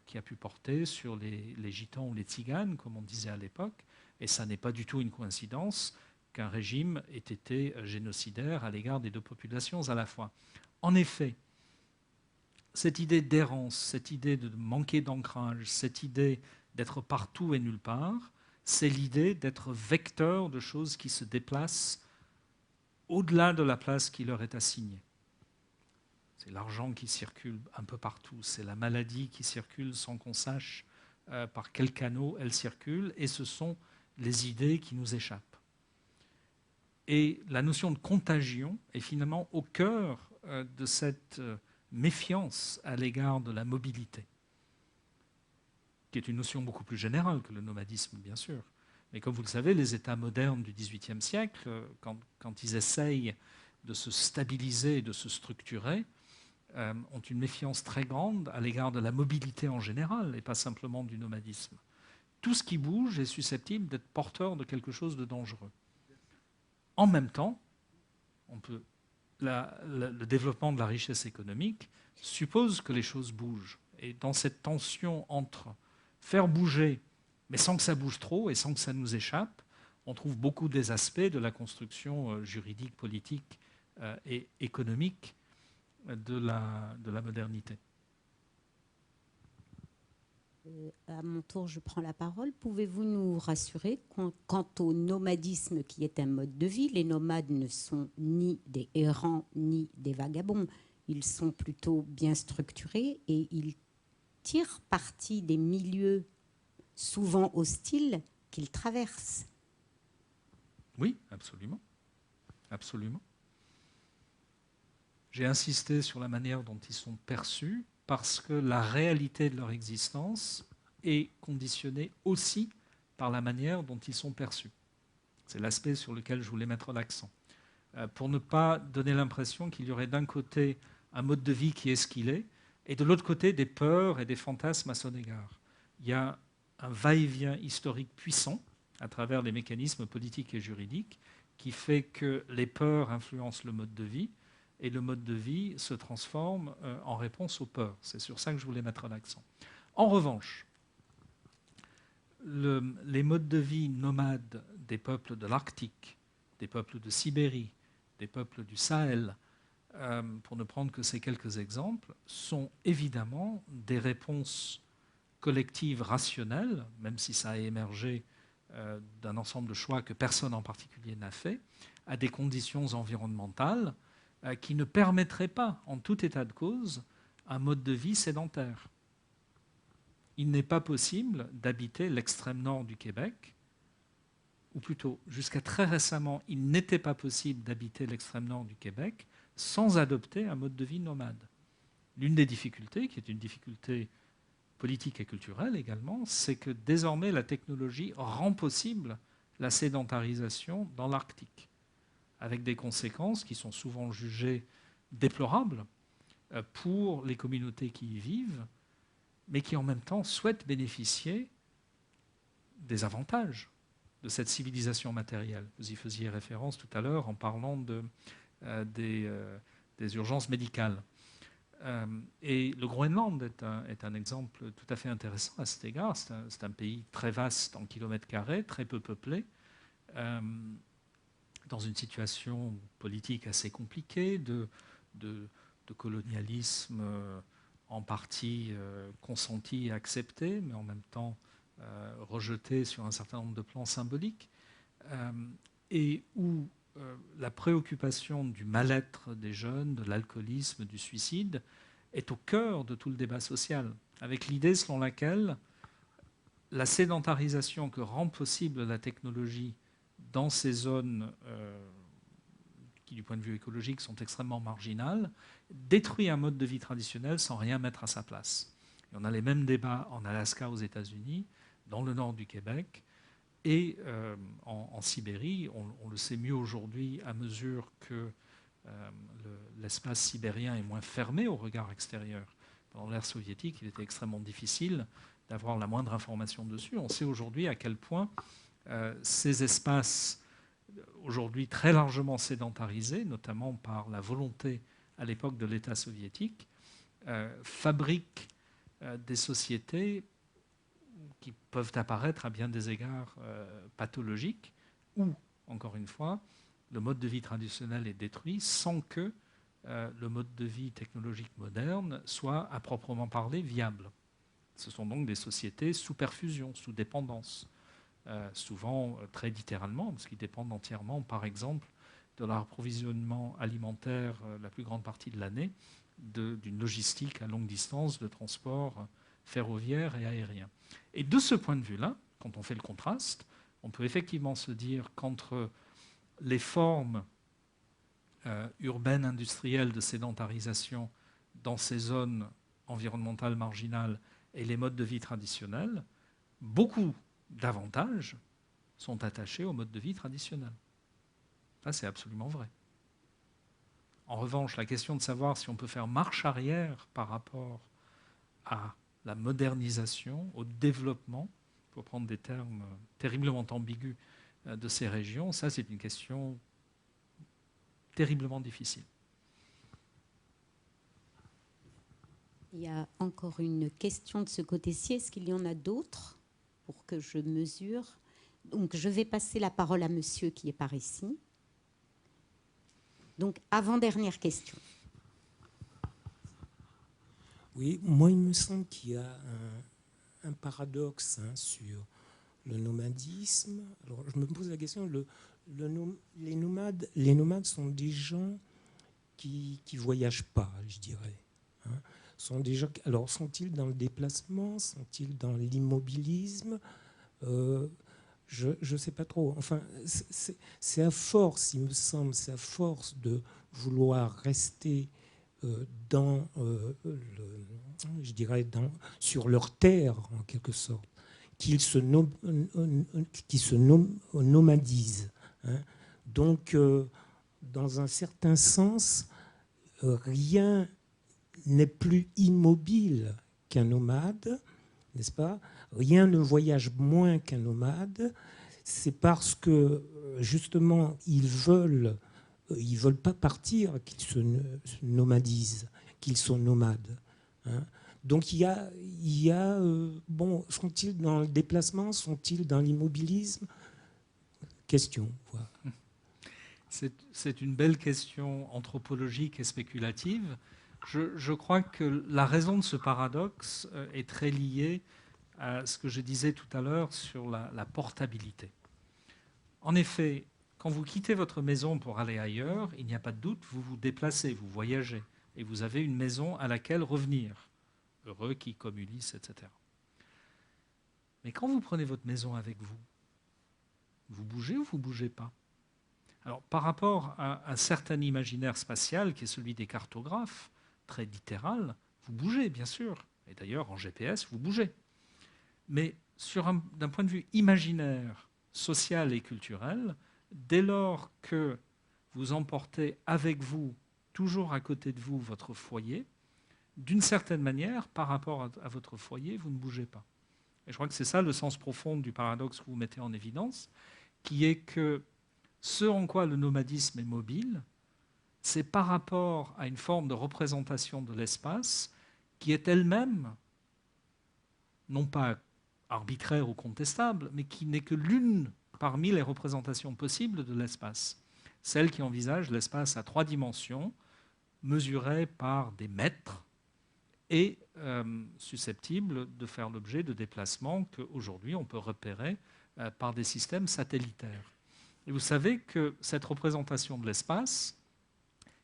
qui a pu porter sur les gitans ou les tziganes, comme on disait à l'époque. Et ça n'est pas du tout une coïncidence qu'un régime ait été génocidaire à l'égard des deux populations à la fois. En effet, cette idée d'errance, cette idée de manquer d'ancrage, cette idée d'être partout et nulle part, c'est l'idée d'être vecteur de choses qui se déplacent au-delà de la place qui leur est assignée. c'est l'argent qui circule un peu partout, c'est la maladie qui circule sans qu'on sache par quel canot elle circule, et ce sont les idées qui nous échappent. Et la notion de contagion est finalement au cœur de cette méfiance à l'égard de la mobilité, qui est une notion beaucoup plus générale que le nomadisme, bien sûr. Mais comme vous le savez, les États modernes du XVIIIe siècle, quand ils essayent de se stabiliser, de se structurer, ont une méfiance très grande à l'égard de la mobilité en général, et pas simplement du nomadisme. Tout ce qui bouge est susceptible d'être porteur de quelque chose de dangereux. En même temps, le développement de la richesse économique suppose que les choses bougent. Et dans cette tension entre faire bouger, mais sans que ça bouge trop et sans que ça nous échappe, on trouve beaucoup des aspects de la construction juridique, politique et économique de la modernité. À mon tour, je prends la parole. Pouvez-vous nous rassurer quant au nomadisme qui est un mode de vie? Les nomades ne sont ni des errants ni des vagabonds. Ils sont plutôt bien structurés et ils tirent parti des milieux souvent hostiles qu'ils traversent. Oui, absolument. Absolument. J'ai insisté sur la manière dont ils sont perçus parce que la réalité de leur existence est conditionnée aussi par la manière dont ils sont perçus. C'est l'aspect sur lequel je voulais mettre l'accent. Pour ne pas donner l'impression qu'il y aurait d'un côté un mode de vie qui est ce qu'il est, et de l'autre côté des peurs et des fantasmes à son égard. Il y a un va-et-vient historique puissant à travers les mécanismes politiques et juridiques qui fait que les peurs influencent le mode de vie, et le mode de vie se transforme en réponse aux peurs. C'est sur ça que je voulais mettre l'accent. En revanche, les modes de vie nomades des peuples de l'Arctique, des peuples de Sibérie, des peuples du Sahel, pour ne prendre que ces quelques exemples, sont évidemment des réponses collectives rationnelles, même si ça a émergé d'un ensemble de choix que personne en particulier n'a fait, à des conditions environnementales qui ne permettrait pas, en tout état de cause, un mode de vie sédentaire. Il n'est pas possible d'habiter l'extrême nord du Québec, ou plutôt, jusqu'à très récemment, il n'était pas possible d'habiter l'extrême nord du Québec sans adopter un mode de vie nomade. L'une des difficultés, qui est une difficulté politique et culturelle également, c'est que désormais la technologie rend possible la sédentarisation dans l'Arctique, avec des conséquences qui sont souvent jugées déplorables pour les communautés qui y vivent, mais qui en même temps souhaitent bénéficier des avantages de cette civilisation matérielle. Vous y faisiez référence tout à l'heure en parlant des urgences médicales. Et le Groenland est un exemple tout à fait intéressant à cet égard. C'est un pays très vaste en kilomètres carrés, très peu peuplé, dans une situation politique assez compliquée, de colonialisme en partie consenti et accepté, mais en même temps rejeté sur un certain nombre de plans symboliques, et où la préoccupation du mal-être des jeunes, de l'alcoolisme, du suicide, est au cœur de tout le débat social, avec l'idée selon laquelle la sédentarisation que rend possible la technologie dans ces zones qui, du point de vue écologique, sont extrêmement marginales, détruit un mode de vie traditionnel sans rien mettre à sa place. Et on a les mêmes débats en Alaska, aux États-Unis, dans le nord du Québec, et en Sibérie. On le sait mieux aujourd'hui à mesure que l'espace sibérien est moins fermé au regard extérieur. Pendant l'ère soviétique, il était extrêmement difficile d'avoir la moindre information dessus. On sait aujourd'hui à quel point ces espaces, aujourd'hui très largement sédentarisés, notamment par la volonté à l'époque de l'État soviétique, fabriquent des sociétés qui peuvent apparaître à bien des égards pathologiques, où, encore une fois, le mode de vie traditionnel est détruit sans que le mode de vie technologique moderne soit, à proprement parler, viable. Ce sont donc des sociétés sous perfusion, sous dépendance, souvent très littéralement, parce qu'ils dépendent entièrement, par exemple, de leur approvisionnement alimentaire la plus grande partie de l'année d'une logistique à longue distance de transport ferroviaire et aérien. Et de ce point de vue-là, quand on fait le contraste, on peut effectivement se dire qu'entre les formes urbaines industrielles de sédentarisation dans ces zones environnementales marginales et les modes de vie traditionnels, beaucoup d'avantages sont attachés au mode de vie traditionnel. Ça, c'est absolument vrai. En revanche, la question de savoir si on peut faire marche arrière par rapport à la modernisation, au développement, pour prendre des termes terriblement ambigus de ces régions, ça, c'est une question terriblement difficile. Il y a encore une question de ce côté-ci. Est-ce qu'il y en a d'autres pour que je mesure? Donc, je vais passer la parole à monsieur qui est par ici. Donc, avant-dernière question. Oui, moi, il me semble qu'il y a un paradoxe sur le nomadisme. Alors, je me pose la question, les nomades sont des gens qui ne voyagent pas, je dirais. Sont des gens, alors, sont-ils dans le déplacement? Sont-ils dans l'immobilisme? Je ne sais pas trop. Enfin, c'est à force, il me semble, c'est à force de vouloir rester je dirais, sur leur terre, en quelque sorte, qu'ils se nomadisent. Donc, dans un certain sens, rien n'est plus immobile qu'un nomade, n'est-ce pas? Rien ne voyage moins qu'un nomade. C'est parce que, justement, ils veulent pas partir qu'ils se nomadisent, qu'ils sont nomades. Donc, il y a bon, sont-ils dans le déplacement? Sont-ils dans l'immobilisme? Question. Voilà. C'est une belle question anthropologique et spéculative. Je crois que la raison de ce paradoxe est très liée à ce que je disais tout à l'heure sur la portabilité. En effet, quand vous quittez votre maison pour aller ailleurs, il n'y a pas de doute, vous vous déplacez, vous voyagez, et vous avez une maison à laquelle revenir. Heureux qui, comme Ulysse, etc. Mais quand vous prenez votre maison avec vous, vous bougez ou vous ne bougez pas? Alors, par rapport à un certain imaginaire spatial, qui est celui des cartographes, très littéral, vous bougez, bien sûr. Et d'ailleurs, en GPS, vous bougez. Mais d'un point de vue imaginaire, social et culturel, dès lors que vous emportez avec vous, toujours à côté de vous, votre foyer, d'une certaine manière, par rapport à votre foyer, vous ne bougez pas. Et je crois que c'est ça le sens profond du paradoxe que vous mettez en évidence, qui est que ce en quoi le nomadisme est mobile, c'est par rapport à une forme de représentation de l'espace qui est elle-même, non pas arbitraire ou contestable, mais qui n'est que l'une parmi les représentations possibles de l'espace. Celle qui envisage l'espace à 3 dimensions, mesuré par des mètres, et susceptible de faire l'objet de déplacements qu'aujourd'hui on peut repérer par des systèmes satellitaires. Et vous savez que cette représentation de l'espace,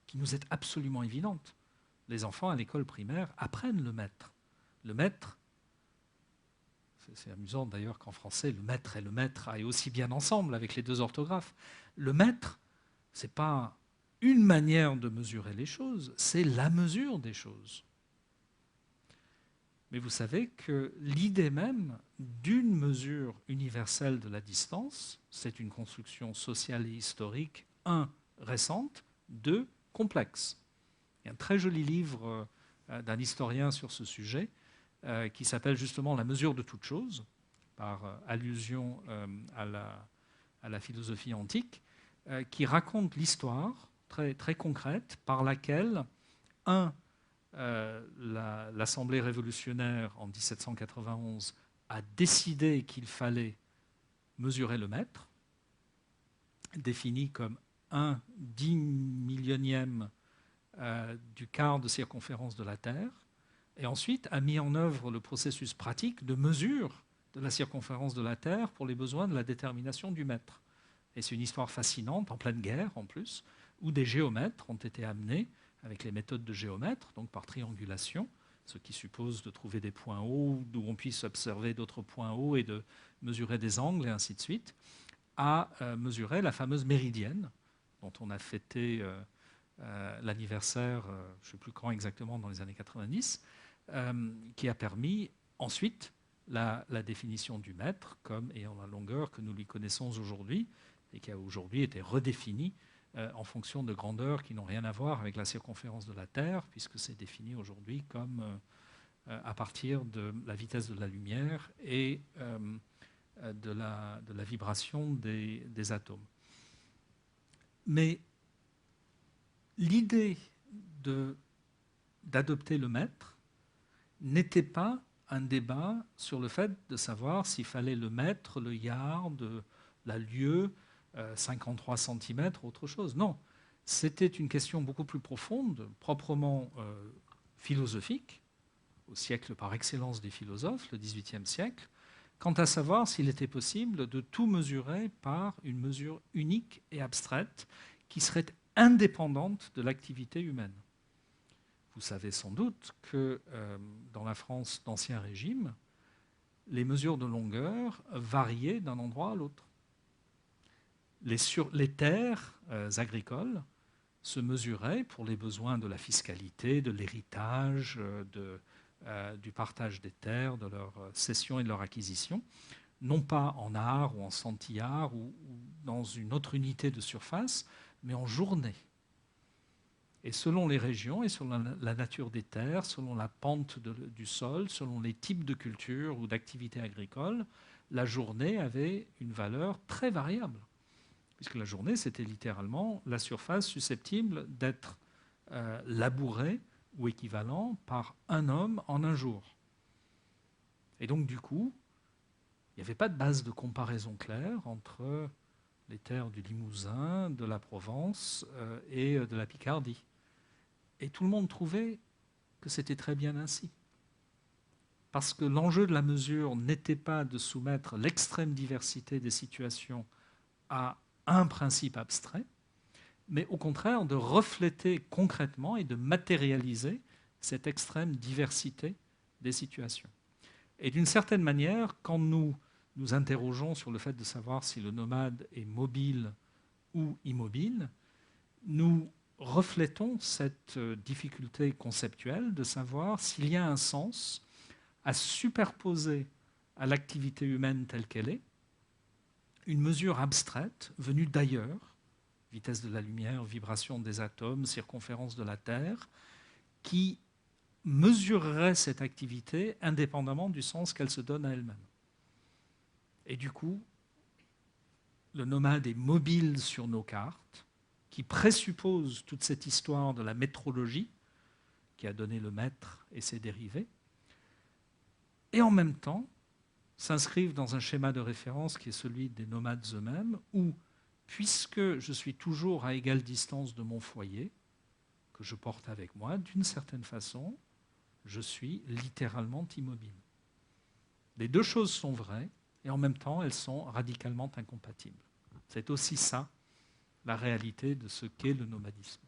qui nous est absolument évidente, les enfants à l'école primaire apprennent le mètre. Le mètre, c'est amusant d'ailleurs qu'en français, le mètre et le mètre aillent aussi bien ensemble avec les 2 orthographes. Le mètre, ce n'est pas une manière de mesurer les choses, c'est la mesure des choses. Mais vous savez que l'idée même d'une mesure universelle de la distance, c'est une construction sociale et historique, 1, récente, 2, complexe. Il y a un très joli livre d'un historien sur ce sujet qui s'appelle justement « La mesure de toute chose », par allusion à la philosophie antique, qui raconte l'histoire très, très concrète par laquelle, l'Assemblée révolutionnaire en 1791 a décidé qu'il fallait mesurer le mètre, défini comme 1/10 du quart de circonférence de la Terre, et ensuite a mis en œuvre le processus pratique de mesure de la circonférence de la Terre pour les besoins de la détermination du mètre. Et c'est une histoire fascinante, en pleine guerre en plus, où des géomètres ont été amenés avec les méthodes de géomètre, donc par triangulation, ce qui suppose de trouver des points hauts d'où on puisse observer d'autres points hauts et de mesurer des angles et ainsi de suite, à mesurer la fameuse méridienne dont on a fêté l'anniversaire, je ne sais plus quand exactement, dans les années 90, qui a permis ensuite la définition du mètre comme ayant la longueur que nous lui connaissons aujourd'hui et qui a aujourd'hui été redéfinie en fonction de grandeurs qui n'ont rien à voir avec la circonférence de la Terre, puisque c'est défini aujourd'hui comme à partir de la vitesse de la lumière et de la vibration des atomes. Mais l'idée d'adopter le mètre n'était pas un débat sur le fait de savoir s'il fallait le mètre, le yard, la lieue, 53 cm, autre chose. Non, c'était une question beaucoup plus profonde, proprement philosophique, au siècle par excellence des philosophes, le XVIIIe siècle, quant à savoir s'il était possible de tout mesurer par une mesure unique et abstraite qui serait indépendante de l'activité humaine. Vous savez sans doute que dans la France d'Ancien Régime, les mesures de longueur variaient d'un endroit à l'autre. Les terres agricoles se mesuraient pour les besoins de la fiscalité, de l'héritage, du partage des terres, de leur cession et de leur acquisition, non pas en art ou en centillard ou dans une autre unité de surface, mais en journée. Et selon les régions et selon la nature des terres, selon la pente du sol, selon les types de cultures ou d'activités agricoles, la journée avait une valeur très variable. Puisque la journée, c'était littéralement la surface susceptible d'être labourée ou équivalent par un homme en un jour. Et donc, du coup, il n'y avait pas de base de comparaison claire entre les terres du Limousin, de la Provence et de la Picardie. Et tout le monde trouvait que c'était très bien ainsi. Parce que l'enjeu de la mesure n'était pas de soumettre l'extrême diversité des situations à un principe abstrait, mais au contraire de refléter concrètement et de matérialiser cette extrême diversité des situations. Et d'une certaine manière, quand nous nous interrogeons sur le fait de savoir si le nomade est mobile ou immobile, nous reflétons cette difficulté conceptuelle de savoir s'il y a un sens à superposer à l'activité humaine telle qu'elle est une mesure abstraite venue d'ailleurs, vitesse de la lumière, vibration des atomes, circonférence de la Terre, qui mesurerait cette activité indépendamment du sens qu'elle se donne à elle-même. Et du coup, le nomade est mobile sur nos cartes, qui présuppose toute cette histoire de la métrologie, qui a donné le mètre et ses dérivés, et en même temps s'inscrivent dans un schéma de référence qui est celui des nomades eux-mêmes, où, puisque je suis toujours à égale distance de mon foyer, que je porte avec moi, d'une certaine façon, je suis littéralement immobile. Les deux choses sont vraies, et en même temps, elles sont radicalement incompatibles. C'est aussi ça, la réalité de ce qu'est le nomadisme.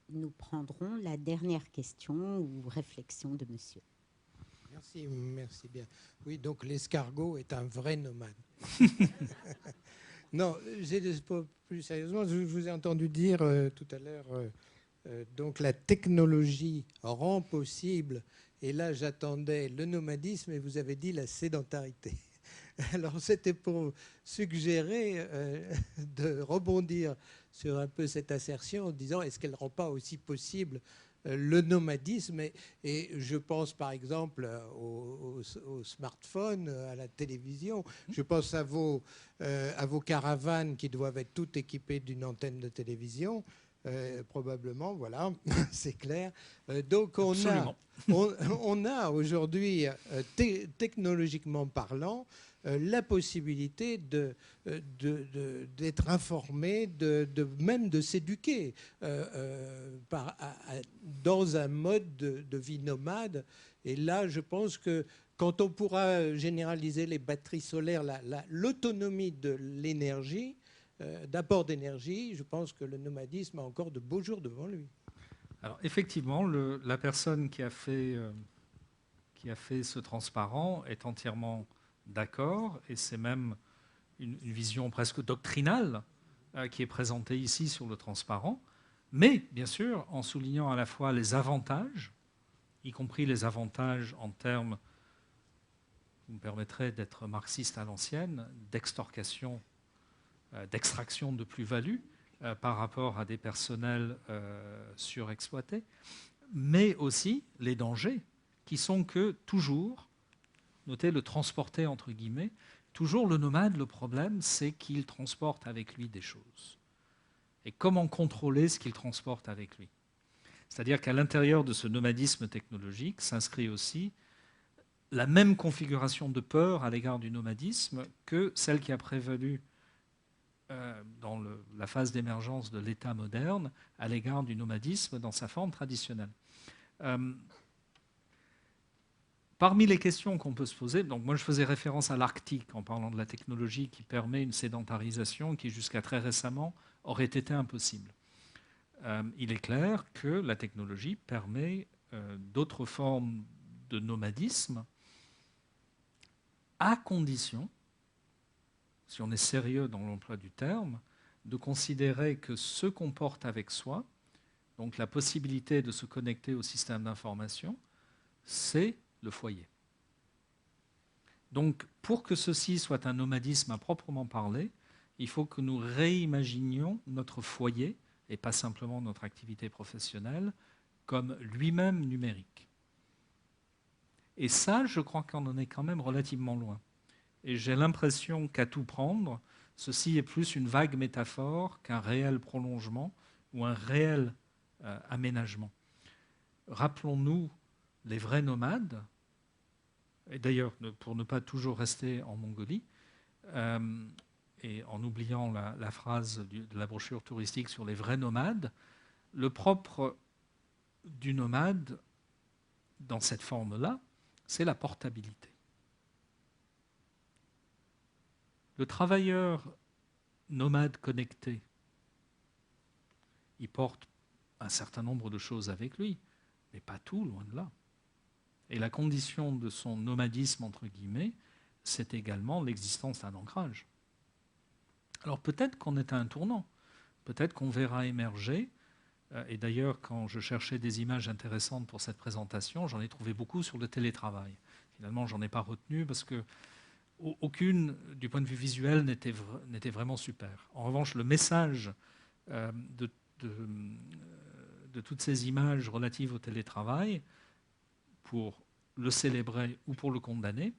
Nous prendrons la dernière question ou réflexion de monsieur. Merci bien. Oui, donc l'escargot est un vrai nomade. Non, plus sérieusement, je vous ai entendu dire tout à l'heure, donc la technologie rend possible, et là j'attendais le nomadisme et vous avez dit la sédentarité. Alors c'était pour suggérer de rebondir sur un peu cette assertion en disant est-ce qu'elle ne rend pas aussi possible le nomadisme, et je pense par exemple au smartphone, à la télévision, je pense à vos caravanes qui doivent être toutes équipées d'une antenne de télévision, probablement, voilà, c'est clair. Donc on a aujourd'hui, technologiquement parlant, la possibilité d'être informé, même de s'éduquer dans un mode de vie nomade. Et là, je pense que quand on pourra généraliser les batteries solaires, l'autonomie de l'énergie, d'apport d'énergie, je pense que le nomadisme a encore de beaux jours devant lui. Alors effectivement, la personne qui a fait ce transparent est entièrement d'accord, et c'est même une vision presque doctrinale qui est présentée ici sur le transparent, mais bien sûr en soulignant à la fois les avantages, y compris les avantages en termes, vous me permettrez d'être marxiste à l'ancienne, d'extorcation, d'extraction de plus-value par rapport à des personnels surexploités, mais aussi les dangers qui sont que toujours, notez le transporter entre guillemets, toujours le nomade, le problème, c'est qu'il transporte avec lui des choses. Et comment contrôler ce qu'il transporte avec lui? C'est-à-dire qu'à l'intérieur de ce nomadisme technologique s'inscrit aussi la même configuration de peur à l'égard du nomadisme que celle qui a prévalu dans la phase d'émergence de l'État moderne à l'égard du nomadisme dans sa forme traditionnelle. Parmi les questions qu'on peut se poser, donc moi je faisais référence à l'Arctique en parlant de la technologie qui permet une sédentarisation qui jusqu'à très récemment aurait été impossible. Il est clair que la technologie permet d'autres formes de nomadisme à condition, si on est sérieux dans l'emploi du terme, de considérer que ce qu'on porte avec soi, donc la possibilité de se connecter au système d'information, c'est le foyer. Donc, pour que ceci soit un nomadisme à proprement parler, il faut que nous réimaginions notre foyer, et pas simplement notre activité professionnelle, comme lui-même numérique. Et ça, je crois qu'on en est quand même relativement loin. Et j'ai l'impression qu'à tout prendre, ceci est plus une vague métaphore qu'un réel prolongement ou un réel aménagement. Rappelons-nous les vrais nomades, et d'ailleurs, pour ne pas toujours rester en Mongolie, et en oubliant la phrase de la brochure touristique sur les vrais nomades, le propre du nomade, dans cette forme-là, c'est la portabilité. Le travailleur nomade connecté, il porte un certain nombre de choses avec lui, mais pas tout, loin de là. Et la condition de son nomadisme, entre guillemets, c'est également l'existence d'un ancrage. Alors peut-être qu'on est à un tournant, peut-être qu'on verra émerger, et d'ailleurs quand je cherchais des images intéressantes pour cette présentation, j'en ai trouvé beaucoup sur le télétravail. Finalement, j'en ai pas retenu parce que aucune, du point de vue visuel, n'était vraiment super. En revanche, le message de toutes ces images relatives au télétravail, pour le célébrer ou pour le condamner,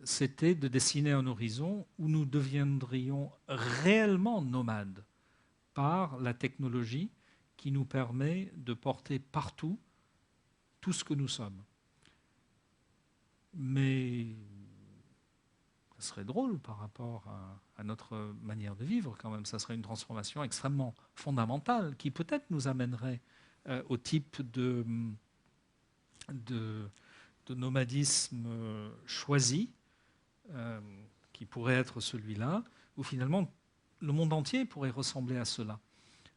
c'était de dessiner un horizon où nous deviendrions réellement nomades par la technologie qui nous permet de porter partout tout ce que nous sommes. Mais ce serait drôle par rapport à notre manière de vivre quand même. Ça serait une transformation extrêmement fondamentale qui peut-être nous amènerait au type de nomadisme choisi, qui pourrait être celui-là, où finalement le monde entier pourrait ressembler à cela.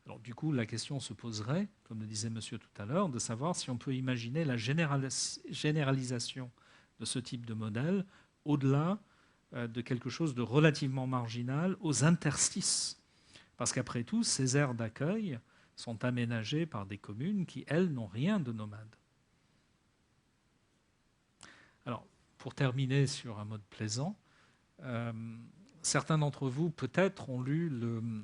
Alors du coup, la question se poserait, comme le disait monsieur tout à l'heure, de savoir si on peut imaginer la généralisation de ce type de modèle au-delà de quelque chose de relativement marginal aux interstices. Parce qu'après tout, ces aires d'accueil sont aménagées par des communes qui, elles, n'ont rien de nomade. Alors, pour terminer sur un mode plaisant, certains d'entre vous, peut-être, ont lu le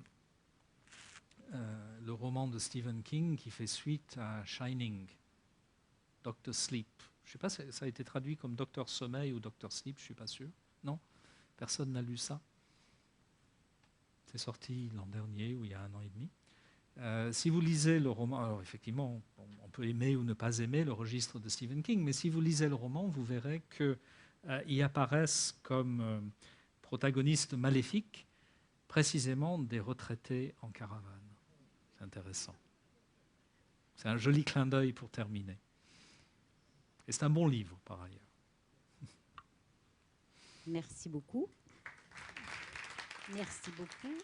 roman de Stephen King qui fait suite à Shining, Dr. Sleep. Je ne sais pas si ça a été traduit comme Docteur Sommeil ou Dr. Sleep, je ne suis pas sûr. Non? Personne n'a lu ça? C'est sorti l'an dernier ou il y a 1 an et demi. Si vous lisez le roman, alors effectivement, on peut aimer ou ne pas aimer le registre de Stephen King, mais si vous lisez le roman, vous verrez qu'il apparaissent comme protagonistes maléfiques précisément des retraités en caravane. C'est intéressant. C'est un joli clin d'œil pour terminer. Et c'est un bon livre, par ailleurs. Merci beaucoup. Merci beaucoup.